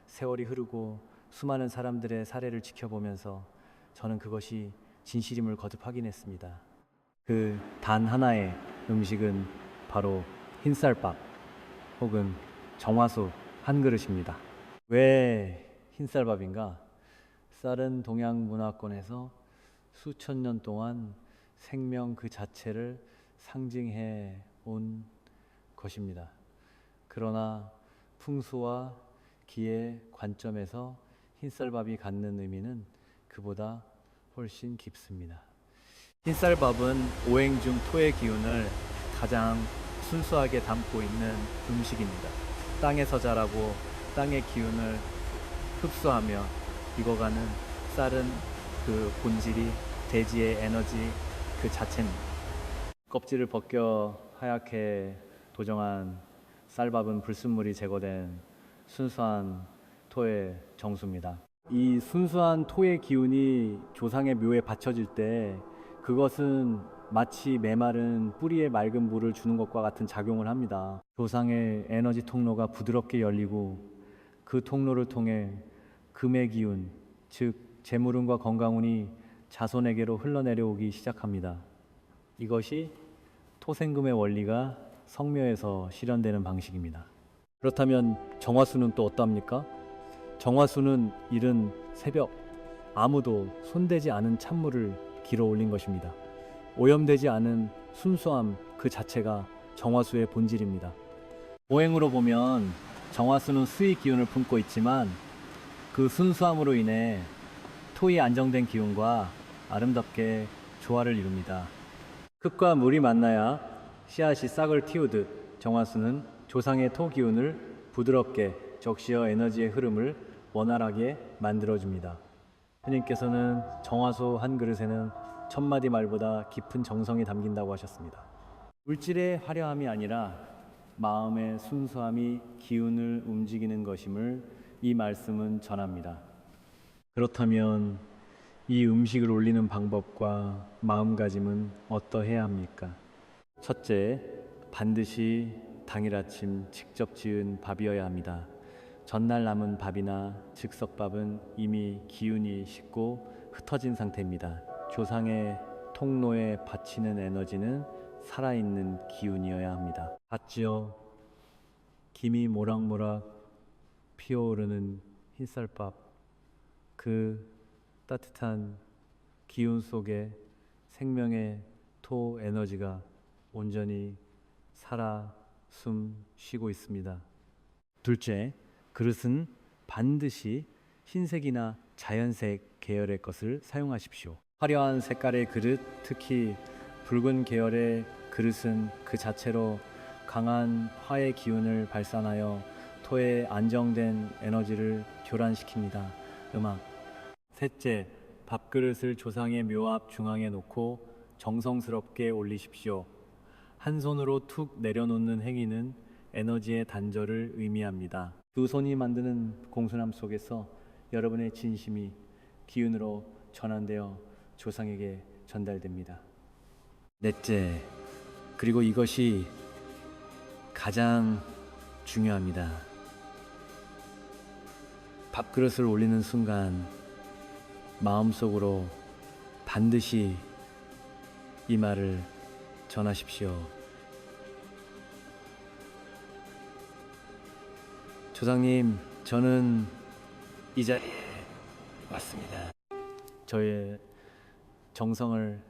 세월이 흐르고 수많은 사람들의 사례를 지켜보면서 저는 그것이 진실임을 거듭 확인했습니다. 그 단 하나의 음식은 바로 흰쌀밥 혹은 정화수 한 그릇입니다. 왜 흰쌀밥인가? 쌀은 동양 문화권에서 수천 년 동안 생명 그 자체를 상징해 온 것입니다. 그러나 풍수와 기의 관점에서 흰쌀밥이 갖는 의미는 그보다 훨씬 깊습니다. 흰쌀밥은 오행 중 토의 기운을 가장 순수하게 담고 있는 음식입니다. 땅에서 자라고 땅의 기운을 흡수하며 익어가는 쌀은 그 본질이 대지의 에너지 그 자체입니다. 껍질을 벗겨 하얗게 도정한 쌀밥은 불순물이 제거된 순수한 토의 정수입니다. 이 순수한 토의 기운이 조상의 묘에 받쳐질 때 그것은 마치 메마른 뿌리에 맑은 물을 주는 것과 같은 작용을 합니다. 조상의 에너지 통로가 부드럽게 열리고 그 통로를 통해 금의 기운, 즉 재물운과 건강운이 자손에게로 흘러내려오기 시작합니다. 이것이 토생금의 원리가 성묘에서 실현되는 방식입니다. 그렇다면 정화수는 또 어떠합니까? 정화수는 이른 새벽 아무도 손대지 않은 찬물을 길어 올린 것입니다. 오염되지 않은 순수함 그 자체가 정화수의 본질입니다. 오행으로 보면 정화수는 수의 기운을 품고 있지만 그 순수함으로 인해 토의 안정된 기운과 아름답게 조화를 이룹니다. 흙과 물이 만나야 씨앗이 싹을 틔우듯 정화수는 조상의 토 기운을 부드럽게 적시어 에너지의 흐름을 원활하게 만들어줍니다. 스님께서는 정화수 한 그릇에는 천마디 말보다 깊은 정성이 담긴다고 하셨습니다. 물질의 화려함이 아니라 마음의 순수함이 기운을 움직이는 것임을 이 말씀은 전합니다. 그렇다면 이 음식을 올리는 방법과 마음가짐은 어떠해야 합니까? 첫째, 반드시 당일 아침 직접 지은 밥이어야 합니다. 전날 남은 밥이나 즉석밥은 이미 기운이 식고 흩어진 상태입니다. 조상의 통로에 바치는 에너지는 살아있는 기운이어야 합니다. 봤지요? 김이 모락모락 피어오르는 흰쌀밥, 그 따뜻한 기운 속에 생명의 토 에너지가 온전히 살아 숨 쉬고 있습니다. 둘째, 그릇은 반드시 흰색이나 자연색 계열의 것을 사용하십시오. 화려한 색깔의 그릇, 특히 붉은 계열의 그릇은 그 자체로 강한 화의 기운을 발산하여 토의 안정된 에너지를 교란시킵니다. 음악. 셋째, 밥그릇을 조상의 묘 앞 중앙에 놓고 정성스럽게 올리십시오. 한 손으로 툭 내려놓는 행위는 에너지의 단절을 의미합니다. 두 손이 만드는 공수남 속에서 여러분의 진심이 기운으로 전환되어 조상에게 전달됩니다. 넷째, 그리고 이것이 가장 중요합니다. 밥그릇을 올리는 순간 마음속으로 반드시 이 말을 전하십시오. 조상님, 저는 이 자리에 왔습니다. 저의 정성을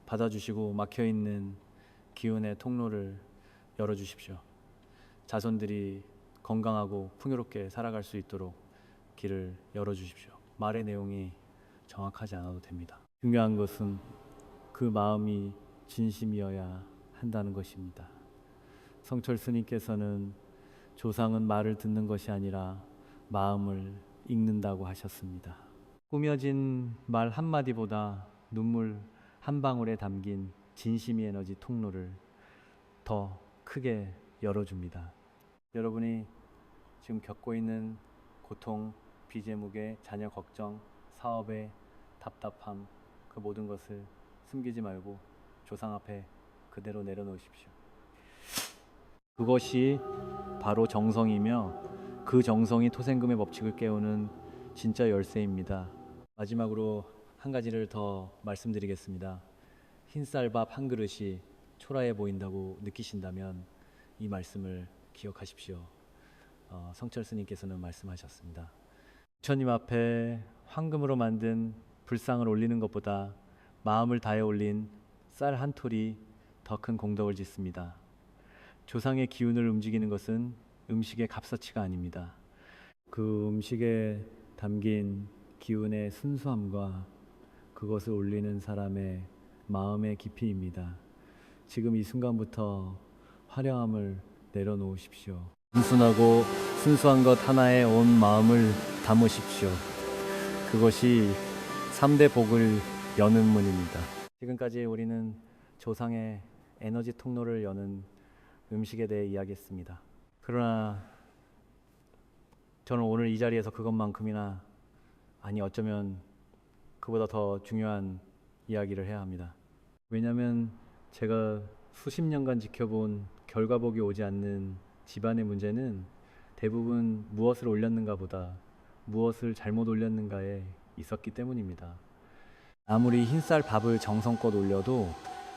받아주시고 막혀있는 기운의 통로를 열어주십시오. 자손들이 건강하고 풍요롭게 살아갈 수 있도록 길을 열어주십시오. 말의 내용이 정확하지 않아도 됩니다. 중요한 것은 그 마음이 진심이어야 한다는 것입니다. 성철 스님께서는 조상은 말을 듣는 것이 아니라 마음을 읽는다고 하셨습니다. 꾸며진 말 한마디보다 눈물 한 방울에 담긴 진심이 에너지 통로를 더 크게 열어줍니다. 여러분이 지금 겪고 있는 고통, 빚의 무게, 자녀 걱정, 사업의 답답함, 그 모든 것을 숨기지 말고 조상 앞에 그대로 내려놓으십시오. 그것이 바로 정성이며 그 정성이 토생금의 법칙을 깨우는 진짜 열쇠입니다. 마지막으로 한 가지를 더 말씀드리겠습니다. 흰쌀밥 한 그릇이 초라해 보인다고 느끼신다면 이 말씀을 기억하십시오. 성철 스님께서는 말씀하셨습니다. 부처님 앞에 황금으로 만든 불상을 올리는 것보다 마음을 다해 올린 쌀 한 톨이 더 큰 공덕을 짓습니다. 조상의 기운을 움직이는 것은 음식의 값어치가 아닙니다. 그 음식에 담긴 기운의 순수함과 그것을 올리는 사람의 마음의 깊이입니다. 지금 이 순간부터 화려함을 내려놓으십시오. 단순하고 순수한 것 하나에 온 마음을 담으십시오. 그것이 3대 복을 여는 문입니다. 지금까지 우리는 조상의 에너지 통로를 여는 음식에 대해 이야기했습니다. 그러나 저는 오늘 이 자리에서 그것만큼이나, 아니 어쩌면 그보다 더 중요한 이야기를 해야 합니다. 왜냐하면 제가 수십 년간 지켜본 결과복이 오지 않는 집안의 문제는 대부분 무엇을 올렸는가 보다 무엇을 잘못 올렸는가에 있었기 때문입니다. 아무리 흰쌀 밥을 정성껏 올려도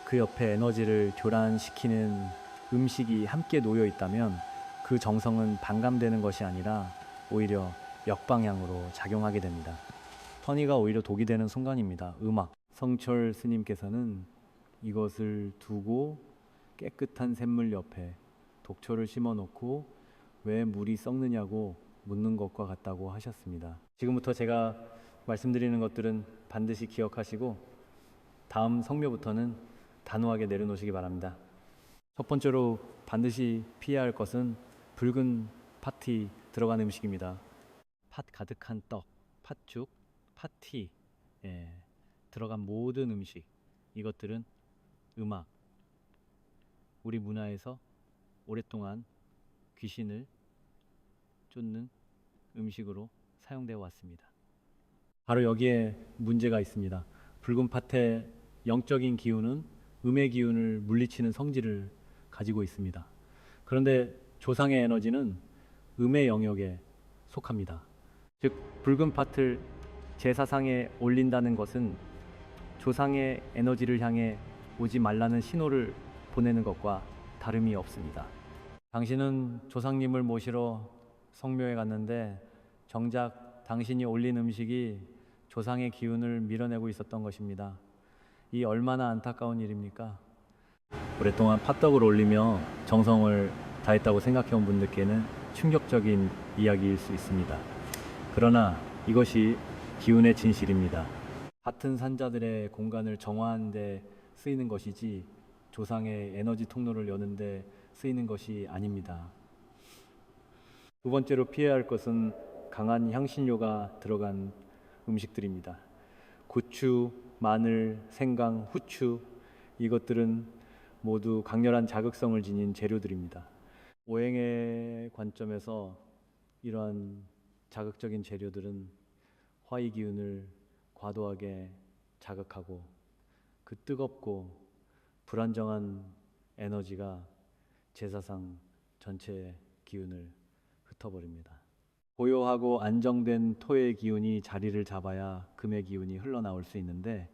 그 옆에 에너지를 교란시키는 음식이 함께 놓여 있다면 그 정성은 반감되는 것이 아니라 오히려 역방향으로 작용하게 됩니다. 선의가 오히려 독이 되는 순간입니다. 음악. 성철 스님께서는 이것을 두고 깨끗한 샘물 옆에 독초를 심어 놓고 왜 물이 썩느냐고 묻는 것과 같다고 하셨습니다. 지금부터 제가 말씀드리는 것들은 반드시 기억하시고 다음 성묘부터는 단호하게 내려놓으시기 바랍니다. 첫 번째로 반드시 피해야 할 것은 붉은 팥이 들어간 음식입니다. 팥 가득한 떡, 팥죽, 팥이 들어간 모든 음식, 이것들은 음악, 우리 문화에서 오랫동안 귀신을 쫓는 음식으로 사용되어 왔습니다. 바로 여기에 문제가 있습니다. 붉은 팥의 영적인 기운은 음의 기운을 물리치는 성질을 가지고 있습니다. 그런데 조상의 에너지는 음의 영역에 속합니다. 즉 붉은 팥을 제사상에 올린다는 것은 조상의 에너지를 향해 오지 말라는 신호를 보내는 것과 다름이 없습니다. 당신은 조상님을 모시러 성묘에 갔는데 정작 당신이 올린 음식이 조상의 기운을 밀어내고 있었던 것입니다. 이 얼마나 안타까운 일입니까? 오랫동안 팥떡을 올리며 정성을 다했다고 생각해온 분들께는 충격적인 이야기일 수 있습니다. 그러나 이것이 기운의 진실입니다. 같은 산자들의 공간을 정화하는 데 쓰이는 것이지 조상의 에너지 통로를 여는 데 쓰이는 것이 아닙니다. 두 번째로 피해야 할 것은 강한 향신료가 들어간 음식들입니다. 고추, 마늘, 생강, 후추, 이것들은 모두 강렬한 자극성을 지닌 재료들입니다. 오행의 관점에서 이러한 자극적인 재료들은 화의 기운을 과도하게 자극하고 그 뜨겁고 불안정한 에너지가 제사상 전체의 기운을 흩어버립니다. 고요하고 안정된 토의 기운이 자리를 잡아야 금의 기운이 흘러나올 수 있는데,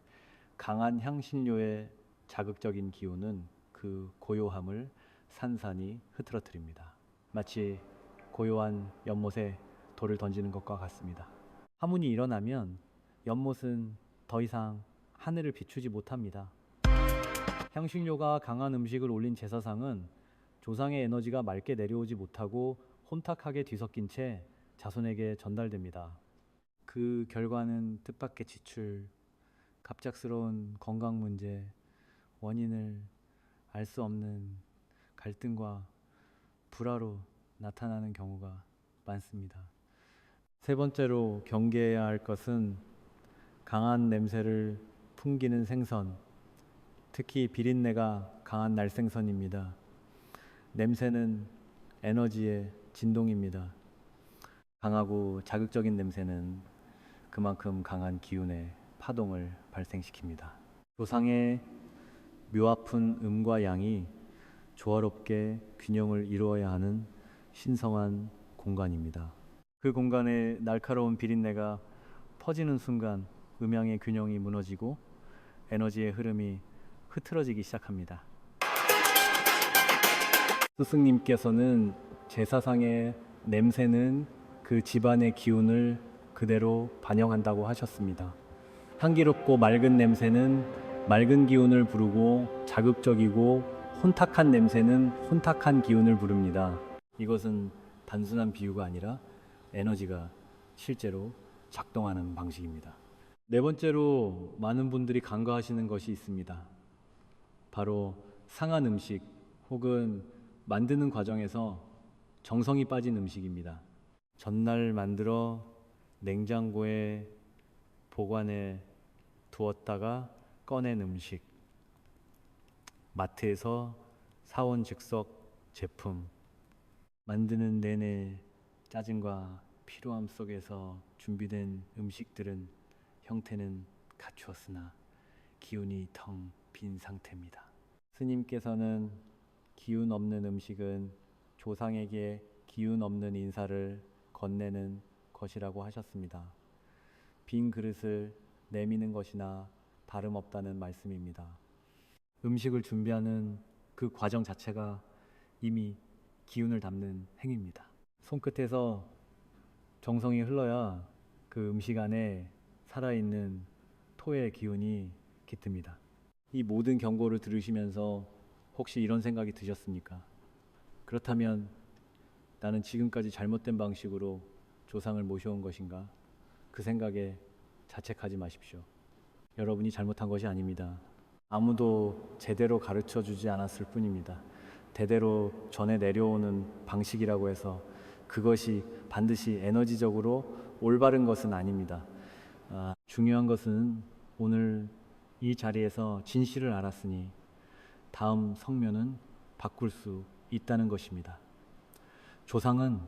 강한 향신료의 자극적인 기운은 그 고요함을 산산이 흐트러뜨립니다. 마치 고요한 연못에 돌을 던지는 것과 같습니다. 화문이 일어나면 연못은 더 이상 하늘을 비추지 못합니다. 향신료가 강한 음식을 올린 제사상은 조상의 에너지가 맑게 내려오지 못하고 혼탁하게 뒤섞인 채 자손에게 전달됩니다. 그 결과는 뜻밖의 지출, 갑작스러운 건강 문제, 원인을 알 수 없는 갈등과 불화로 나타나는 경우가 많습니다. 세 번째로 경계해야 할 것은 강한 냄새를 풍기는 생선, 특히 비린내가 강한 날생선입니다. 냄새는 에너지의 진동입니다. 강하고 자극적인 냄새는 그만큼 강한 기운의 파동을 발생시킵니다. 조상의 묘아픈 음과 양이 조화롭게 균형을 이루어야 하는 신성한 공간입니다. 그 공간에 날카로운 비린내가 퍼지는 순간 음양의 균형이 무너지고 에너지의 흐름이 흐트러지기 시작합니다. 스승님께서는 제사상의 냄새는 그 집안의 기운을 그대로 반영한다고 하셨습니다. 향기롭고 맑은 냄새는 맑은 기운을 부르고, 자극적이고 혼탁한 냄새는 혼탁한 기운을 부릅니다. 이것은 단순한 비유가 아니라 에너지가 실제로 작동하는 방식입니다. 네 번째로 많은 분들이 간과하시는 것이 있습니다. 바로 상한 음식 혹은 만드는 과정에서 정성이 빠진 음식입니다. 전날 만들어 냉장고에 보관해 두었다가 꺼낸 음식, 마트에서 사온 즉석 제품, 만드는 내내 짜증과 피로함 속에서 준비된 음식들은 형태는 갖추었으나 기운이 텅 빈 상태입니다. 스님께서는 기운 없는 음식은 조상에게 기운 없는 인사를 건네는 것이라고 하셨습니다. 빈 그릇을 내미는 것이나 다름없다는 말씀입니다. 음식을 준비하는 그 과정 자체가 이미 기운을 담는 행위입니다. 손끝에서 정성이 흘러야 그 음식 안에 살아있는 토의 기운이 깃듭니다. 이 모든 경고를 들으시면서 혹시 이런 생각이 드셨습니까? 그렇다면 나는 지금까지 잘못된 방식으로 조상을 모셔온 것인가? 그 생각에 자책하지 마십시오. 여러분이 잘못한 것이 아닙니다. 아무도 제대로 가르쳐 주지 않았을 뿐입니다. 대대로 전해 내려오는 방식이라고 해서 그것이 반드시 에너지적으로 올바른 것은 아닙니다. 중요한 것은 오늘 이 자리에서 진실을 알았으니 다음 성묘는 바꿀 수 있다는 것입니다. 조상은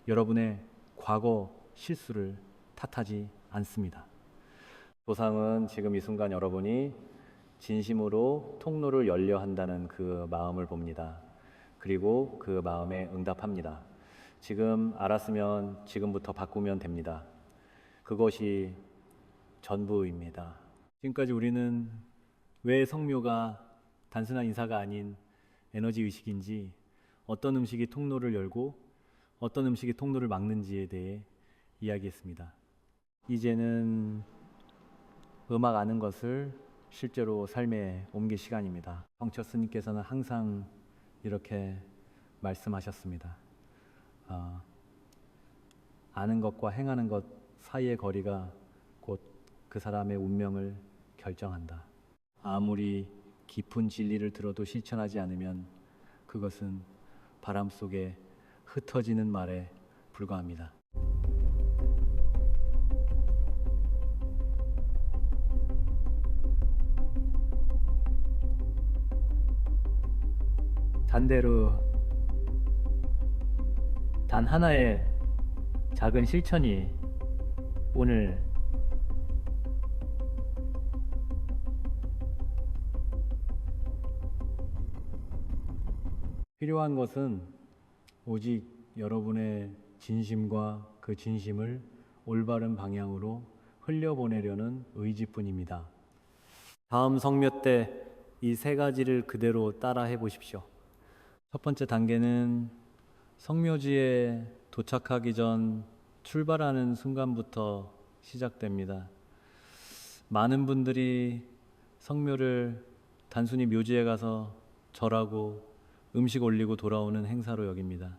여러분의 과거 실수를 탓하지 않습니다. 조상은 지금 이 순간 여러분이 진심으로 통로를 열려 한다는 그 마음을 봅니다. 그리고 그 마음에 응답합니다. 지금 알았으면 지금부터 바꾸면 됩니다. 그것이 전부입니다. 지금까지 우리는 왜 성묘가 단순한 인사가 아닌 에너지 의식인지, 어떤 음식이 통로를 열고 어떤 음식이 통로를 막는지에 대해 이야기했습니다. 이제는 음악 아는 것을 실제로 삶에 옮길 시간입니다. 성철 스님께서는 항상 이렇게 말씀하셨습니다. 아는 것과 행하는 것 사이의 거리가 곧 그 사람의 운명을 결정한다. 아무리 깊은 진리를 들어도 실천하지 않으면 그것은 바람 속에 흩어지는 말에 불과합니다. 반대로 단 하나의 작은 실천이 오늘 필요한 것은 오직 여러분의 진심과 그 진심을 올바른 방향으로 흘려보내려는 의지뿐입니다. 다음 성묘 때 이 세 가지를 그대로 따라 해보십시오. 첫 번째 단계는 성묘지에 도착하기 전 출발하는 순간부터 시작됩니다. 많은 분들이 성묘를 단순히 묘지에 가서 절하고 음식 올리고 돌아오는 행사로 여깁니다.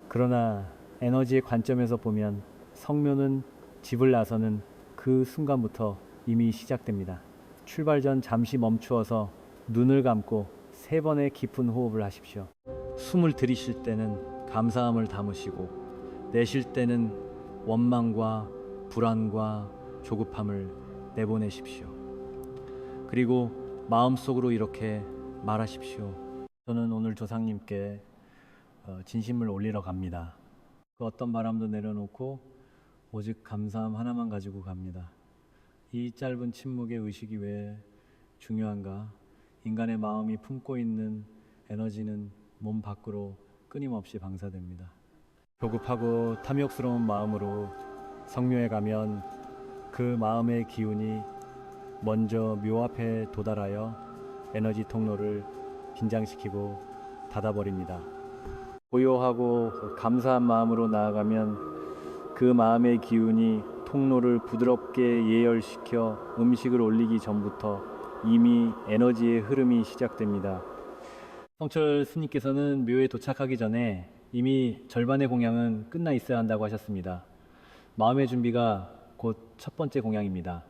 그러나 에너지의 관점에서 보면 성묘는 집을 나서는 그 순간부터 이미 시작됩니다. 출발 전 잠시 멈추어서 눈을 감고 3번의 깊은 호흡을 하십시오. 숨을 들이쉴 때는 감사함을 담으시고 내쉴 때는 원망과 불안과 조급함을 내보내십시오. 그리고 마음속으로 이렇게 말하십시오. 저는 오늘 조상님께 진심을 올리러 갑니다. 그 어떤 바람도 내려놓고 오직 감사함 하나만 가지고 갑니다. 이 짧은 침묵의 의식이 왜 중요한가? 인간의 마음이 품고 있는 에너지는 몸 밖으로 끊임없이 방사됩니다. 조급하고 탐욕스러운 마음으로 성묘에 가면 그 마음의 기운이 먼저 묘 앞에 도달하여 에너지 통로를 긴장시키고 닫아버립니다. 고요하고 감사한 마음으로 나아가면 그 마음의 기운이 통로를 부드럽게 예열시켜 음식을 올리기 전부터 이미 에너지의 흐름이 시작됩니다. 성철 스님께서는 묘에 도착하기 전에 이미 절반의 공양은 끝나 있어야 한다고 하셨습니다. 마음의 준비가 곧 첫 번째 공양입니다.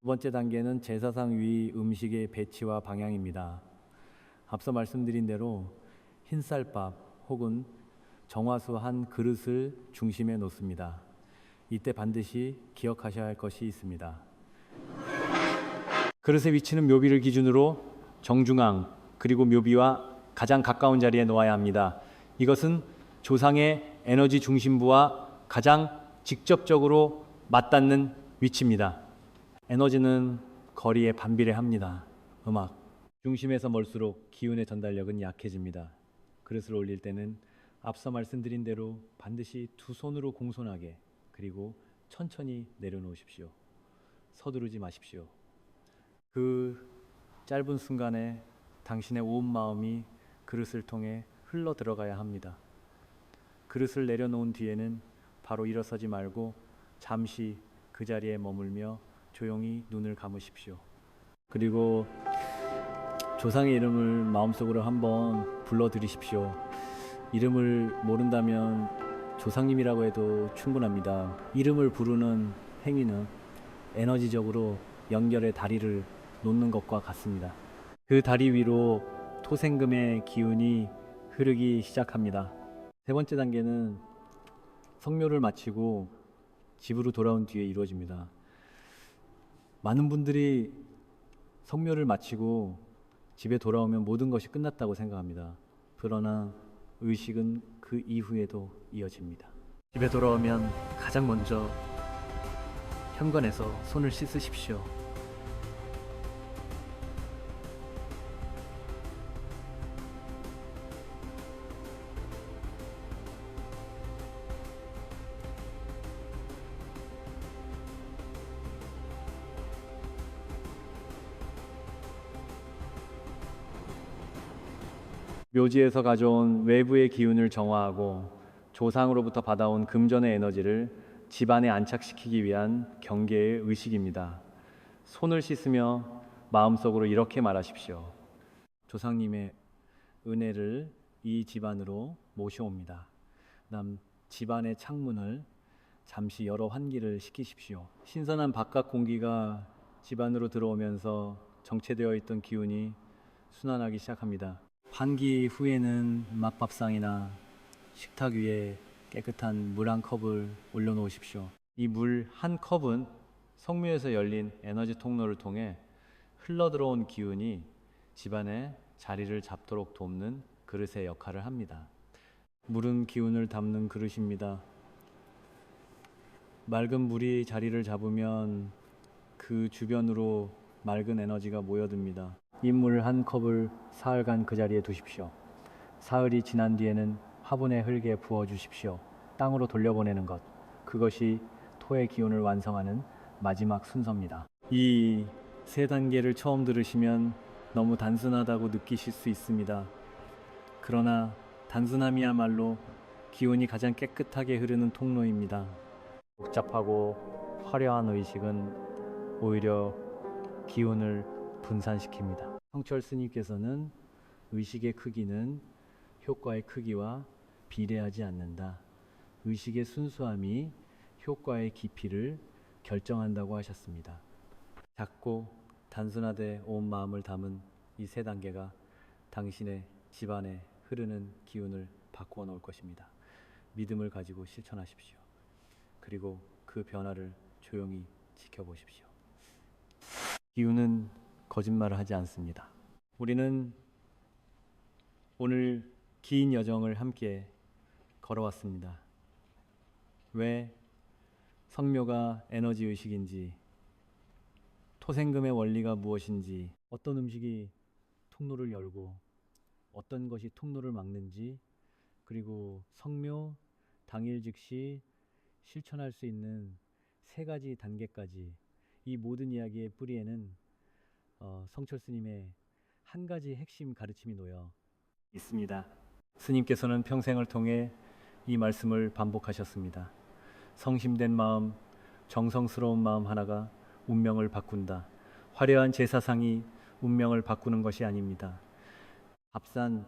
두 번째 단계는 제사상 위 음식의 배치와 방향입니다. 앞서 말씀드린 대로 흰쌀밥 혹은 정화수 한 그릇을 중심에 놓습니다. 이때 반드시 기억하셔야 할 것이 있습니다. 그릇의 위치는 묘비를 기준으로 정중앙 그리고 묘비와 가장 가까운 자리에 놓아야 합니다. 이것은 조상의 에너지 중심부와 가장 직접적으로 맞닿는 위치입니다. 에너지는 거리에 반비례합니다. 음악 중심에서 멀수록 기운의 전달력은 약해집니다. 그릇을 올릴 때는 앞서 말씀드린 대로 반드시 두 손으로 공손하게 그리고 천천히 내려놓으십시오. 서두르지 마십시오. 그 짧은 순간에 당신의 온 마음이 그릇을 통해 흘러 들어가야 합니다. 그릇을 내려놓은 뒤에는 바로 일어서지 말고 잠시 그 자리에 머물며 조용히 눈을 감으십시오. 그리고 조상의 이름을 마음속으로 한번 불러드리십시오. 이름을 모른다면 조상님이라고 해도 충분합니다. 이름을 부르는 행위는 에너지적으로 연결의 다리를 놓는 것과 같습니다. 그 다리 위로 토생금의 기운이 흐르기 시작합니다. 세 번째 단계는 성묘를 마치고 집으로 돌아온 뒤에 이루어집니다. 많은 분들이 성묘를 마치고 집에 돌아오면 모든 것이 끝났다고 생각합니다. 그러나 의식은 그 이후에도 이어집니다. 집에 돌아오면 가장 먼저 현관에서 손을 씻으십시오. 묘지에서 가져온 외부의 기운을 정화하고 조상으로부터 받아온 금전의 에너지를 집안에 안착시키기 위한 경계의 의식입니다. 손을 씻으며 마음속으로 이렇게 말하십시오. 조상님의 은혜를 이 집안으로 모셔옵니다. 그다음 집안의 창문을 잠시 열어 환기를 시키십시오. 신선한 바깥 공기가 집안으로 들어오면서 정체되어 있던 기운이 순환하기 시작합니다. 환기 후에는 음악밥상이나 식탁 위에 깨끗한 물 한 컵을 올려놓으십시오. 이 물 한 컵은 성묘에서 열린 에너지 통로를 통해 흘러들어온 기운이 집안에 자리를 잡도록 돕는 그릇의 역할을 합니다. 물은 기운을 담는 그릇입니다. 맑은 물이 자리를 잡으면 그 주변으로 맑은 에너지가 모여듭니다. 이 물 한 컵을 사흘간 그 자리에 두십시오. 사흘이 지난 뒤에는 화분의 흙에 부어 주십시오. 땅으로 돌려보내는 것, 그것이 토의 기운을 완성하는 마지막 순서입니다. 이 세 단계를 처음 들으시면 너무 단순하다고 느끼실 수 있습니다. 그러나 단순함이야말로 기운이 가장 깨끗하게 흐르는 통로입니다. 복잡하고 화려한 의식은 오히려 기운을 분산시킵니다. 성철 스님께서는 의식의 크기는 효과의 크기와 비례하지 않는다. 의식의 순수함이 효과의 깊이를 결정한다고 하셨습니다. 작고 단순하되 온 마음을 담은 이 세 단계가 당신의 집안에 흐르는 기운을 바꾸어 놓을 것입니다. 믿음을 가지고 실천하십시오. 그리고 그 변화를 조용히 지켜보십시오. 기운은 거짓말을 하지 않습니다. 우리는 오늘 긴 여정을 함께 걸어왔습니다. 왜 성묘가 에너지 의식인지, 토생금의 원리가 무엇인지, 어떤 음식이 통로를 열고 어떤 것이 통로를 막는지, 그리고 성묘 당일 즉시 실천할 수 있는 세 가지 단계까지, 이 모든 이야기의 뿌리에는 성철 스님의 한 가지 핵심 가르침이 놓여 있습니다. 스님께서는 평생을 통해 이 말씀을 반복하셨습니다. 성심된 마음, 정성스러운 마음 하나가 운명을 바꾼다. 화려한 제사상이 운명을 바꾸는 것이 아닙니다. 값싼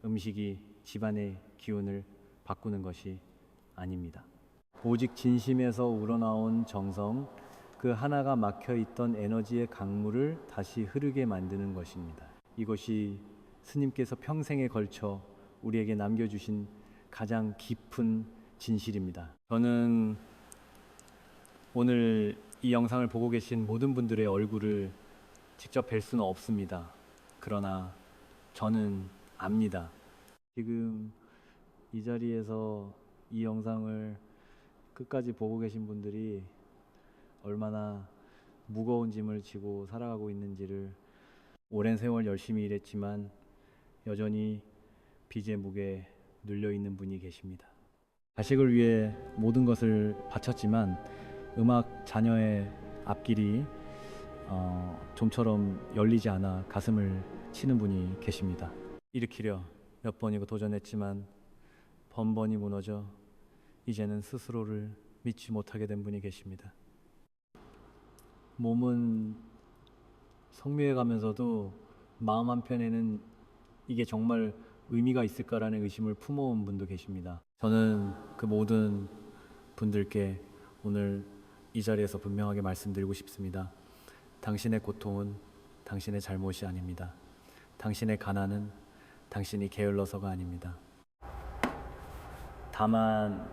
음식이 집안의 기운을 바꾸는 것이 아닙니다. 오직 진심에서 우러나온 정성, 그 하나가 막혀있던 에너지의 강물을 다시 흐르게 만드는 것입니다. 이것이 스님께서 평생에 걸쳐 우리에게 남겨주신 가장 깊은 진실입니다. 저는 오늘 이 영상을 보고 계신 모든 분들의 얼굴을 직접 뵐 수는 없습니다. 그러나 저는 압니다. 지금 이 자리에서 이 영상을 끝까지 보고 계신 분들이 얼마나 무거운 짐을 지고 살아가고 있는지를, 오랜 세월 열심히 일했지만 여전히 빚의 무게에 눌려 있는 분이 계십니다. 자식을 위해 모든 것을 바쳤지만 음악 자녀의 앞길이 좀처럼 열리지 않아 가슴을 치는 분이 계십니다. 일으키려 몇 번이고 도전했지만 번번이 무너져 이제는 스스로를 믿지 못하게 된 분이 계십니다. 몸은 성묘에 가면서도 마음 한편에는 이게 정말 의미가 있을까라는 의심을 품어온 분도 계십니다. 저는 그 모든 분들께 오늘 이 자리에서 분명하게 말씀드리고 싶습니다. 당신의 고통은 당신의 잘못이 아닙니다. 당신의 가난은 당신이 게을러서가 아닙니다. 다만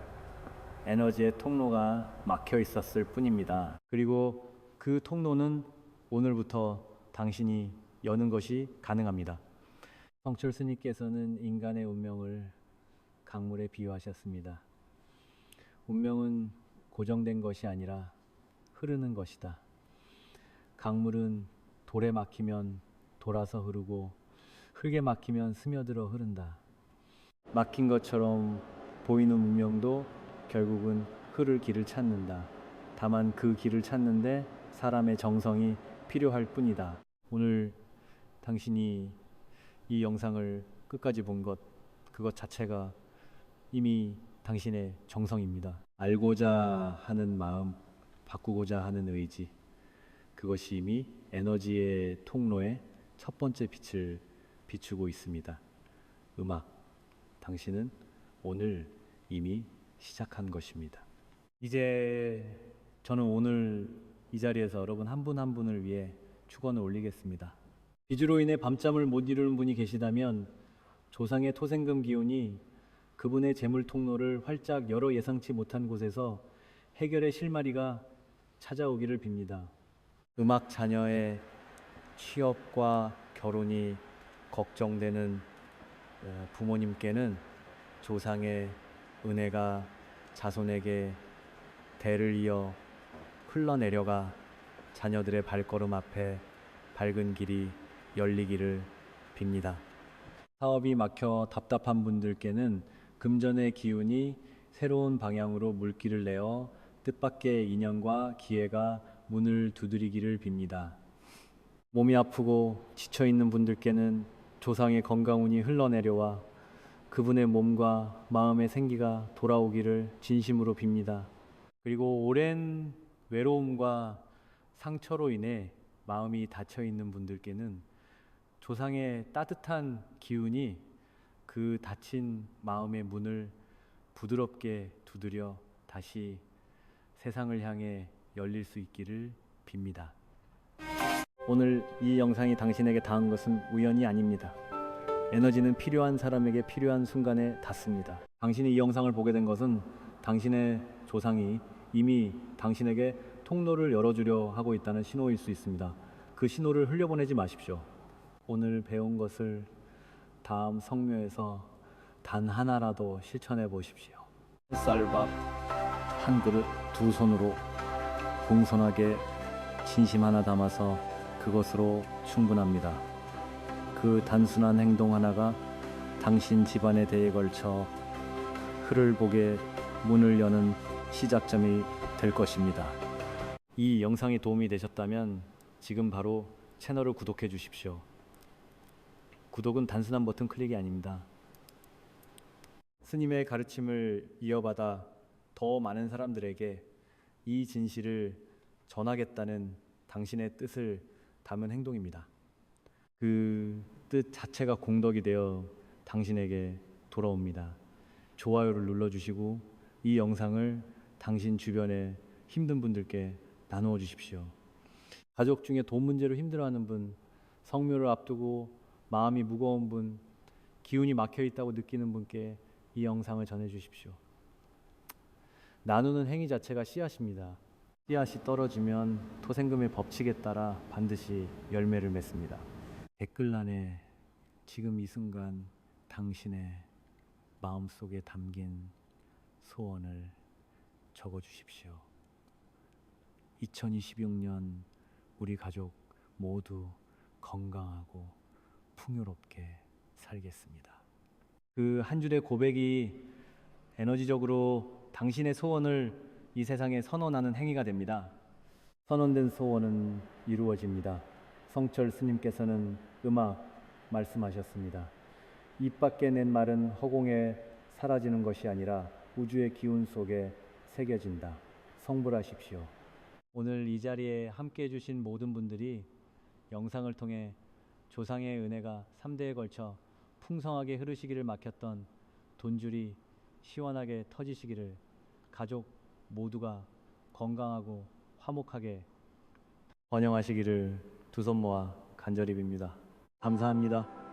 에너지의 통로가 막혀 있었을 뿐입니다. 그리고 그 통로는 오늘부터 당신이 여는 것이 가능합니다. 성철 스님께서는 인간의 운명을 강물에 비유하셨습니다. 운명은 고정된 것이 아니라 흐르는 것이다. 강물은 돌에 막히면 돌아서 흐르고 흙에 막히면 스며들어 흐른다. 막힌 것처럼 보이는 운명도 결국은 흐를 길을 찾는다. 다만 그 길을 찾는데 사람의 정성이 필요할 뿐이다. 오늘 당신이 이 영상을 끝까지 본 것, 그것 자체가 이미 당신의 정성입니다. 알고자 하는 마음, 바꾸고자 하는 의지, 그것이 이미 에너지의 통로에 첫 번째 빛을 비추고 있습니다. 음악, 당신은 오늘 이미 시작한 것입니다. 이제 저는 오늘 이 자리에서 여러분 한 분 한 분을 위해 축원을 올리겠습니다. 빚으로 인해 밤잠을 못 이루는 분이 계시다면 조상의 토생금 기운이 그분의 재물 통로를 활짝 열어 예상치 못한 곳에서 해결의 실마리가 찾아오기를 빕니다. 음악 자녀의 취업과 결혼이 걱정되는 부모님께는 조상의 은혜가 자손에게 대를 이어 흘러내려가 자녀들의 발걸음 앞에 밝은 길이 열리기를 빕니다. 사업이 막혀 답답한 분들께는 금전의 기운이 새로운 방향으로 물길을 내어 뜻밖의 인연과 기회가 문을 두드리기를 빕니다. 몸이 아프고 지쳐있는 분들께는 조상의 건강운이 흘러내려와 그분의 몸과 마음의 생기가 돌아오기를 진심으로 빕니다. 그리고 오랜 외로움과 상처로 인해 마음이 닫혀있는 분들께는 조상의 따뜻한 기운이 그 닫힌 마음의 문을 부드럽게 두드려 다시 세상을 향해 열릴 수 있기를 빕니다. 오늘 이 영상이 당신에게 닿은 것은 우연이 아닙니다. 에너지는 필요한 사람에게 필요한 순간에 닿습니다. 당신이 이 영상을 보게 된 것은 당신의 조상이 이미 당신에게 통로를 열어주려 하고 있다는 신호일 수 있습니다. 그 신호를 흘려보내지 마십시오. 오늘 배운 것을 다음 성묘에서 단 하나라도 실천해 보십시오. 쌀밥 한 그릇 두 손으로 공손하게 진심 하나 담아서 그것으로 충분합니다. 그 단순한 행동 하나가 당신 집안의 대에 걸쳐 흐를 복의 문을 여는 시작점이 될 것입니다. 이 영상이 도움이 되셨다면 지금 바로 채널을 구독해 주십시오. 구독은 단순한 버튼 클릭이 아닙니다. 스님의 가르침을 이어받아 더 많은 사람들에게 이 진실을 전하겠다는 당신의 뜻을 담은 행동입니다. 그 뜻 자체가 공덕이 되어 당신에게 돌아옵니다. 좋아요를 눌러주시고 이 영상을 당신 주변에 힘든 분들께 나누어 주십시오. 가족 중에 돈 문제로 힘들어하는 분, 성묘를 앞두고 마음이 무거운 분, 기운이 막혀 있다고 느끼는 분께 이 영상을 전해 주십시오. 나누는 행위 자체가 씨앗입니다. 씨앗이 떨어지면 토생금의 법칙에 따라 반드시 열매를 맺습니다. 댓글란에 지금 이 순간 당신의 마음속에 담긴 소원을 적어 주십시오. 2026년 우리 가족 모두 건강하고 풍요롭게 살겠습니다. 그 한 줄의 고백이 에너지적으로 당신의 소원을 이 세상에 선언하는 행위가 됩니다. 선언된 소원은 이루어집니다. 성철 스님께서는 음악 말씀하셨습니다. 입 밖에 낸 말은 허공에 사라지는 것이 아니라 우주의 기운 속에 새겨진다. 성불하십시오. 오늘 이 자리에 함께 해주신 모든 분들이 영상을 통해 조상의 은혜가 3대에 걸쳐 풍성하게 흐르시기를 막혔던 돈줄이 시원하게 터지시기를 가족 모두가 건강하고 화목하게 번영하시기를 두 손 모아 간절히 빕니다. 감사합니다.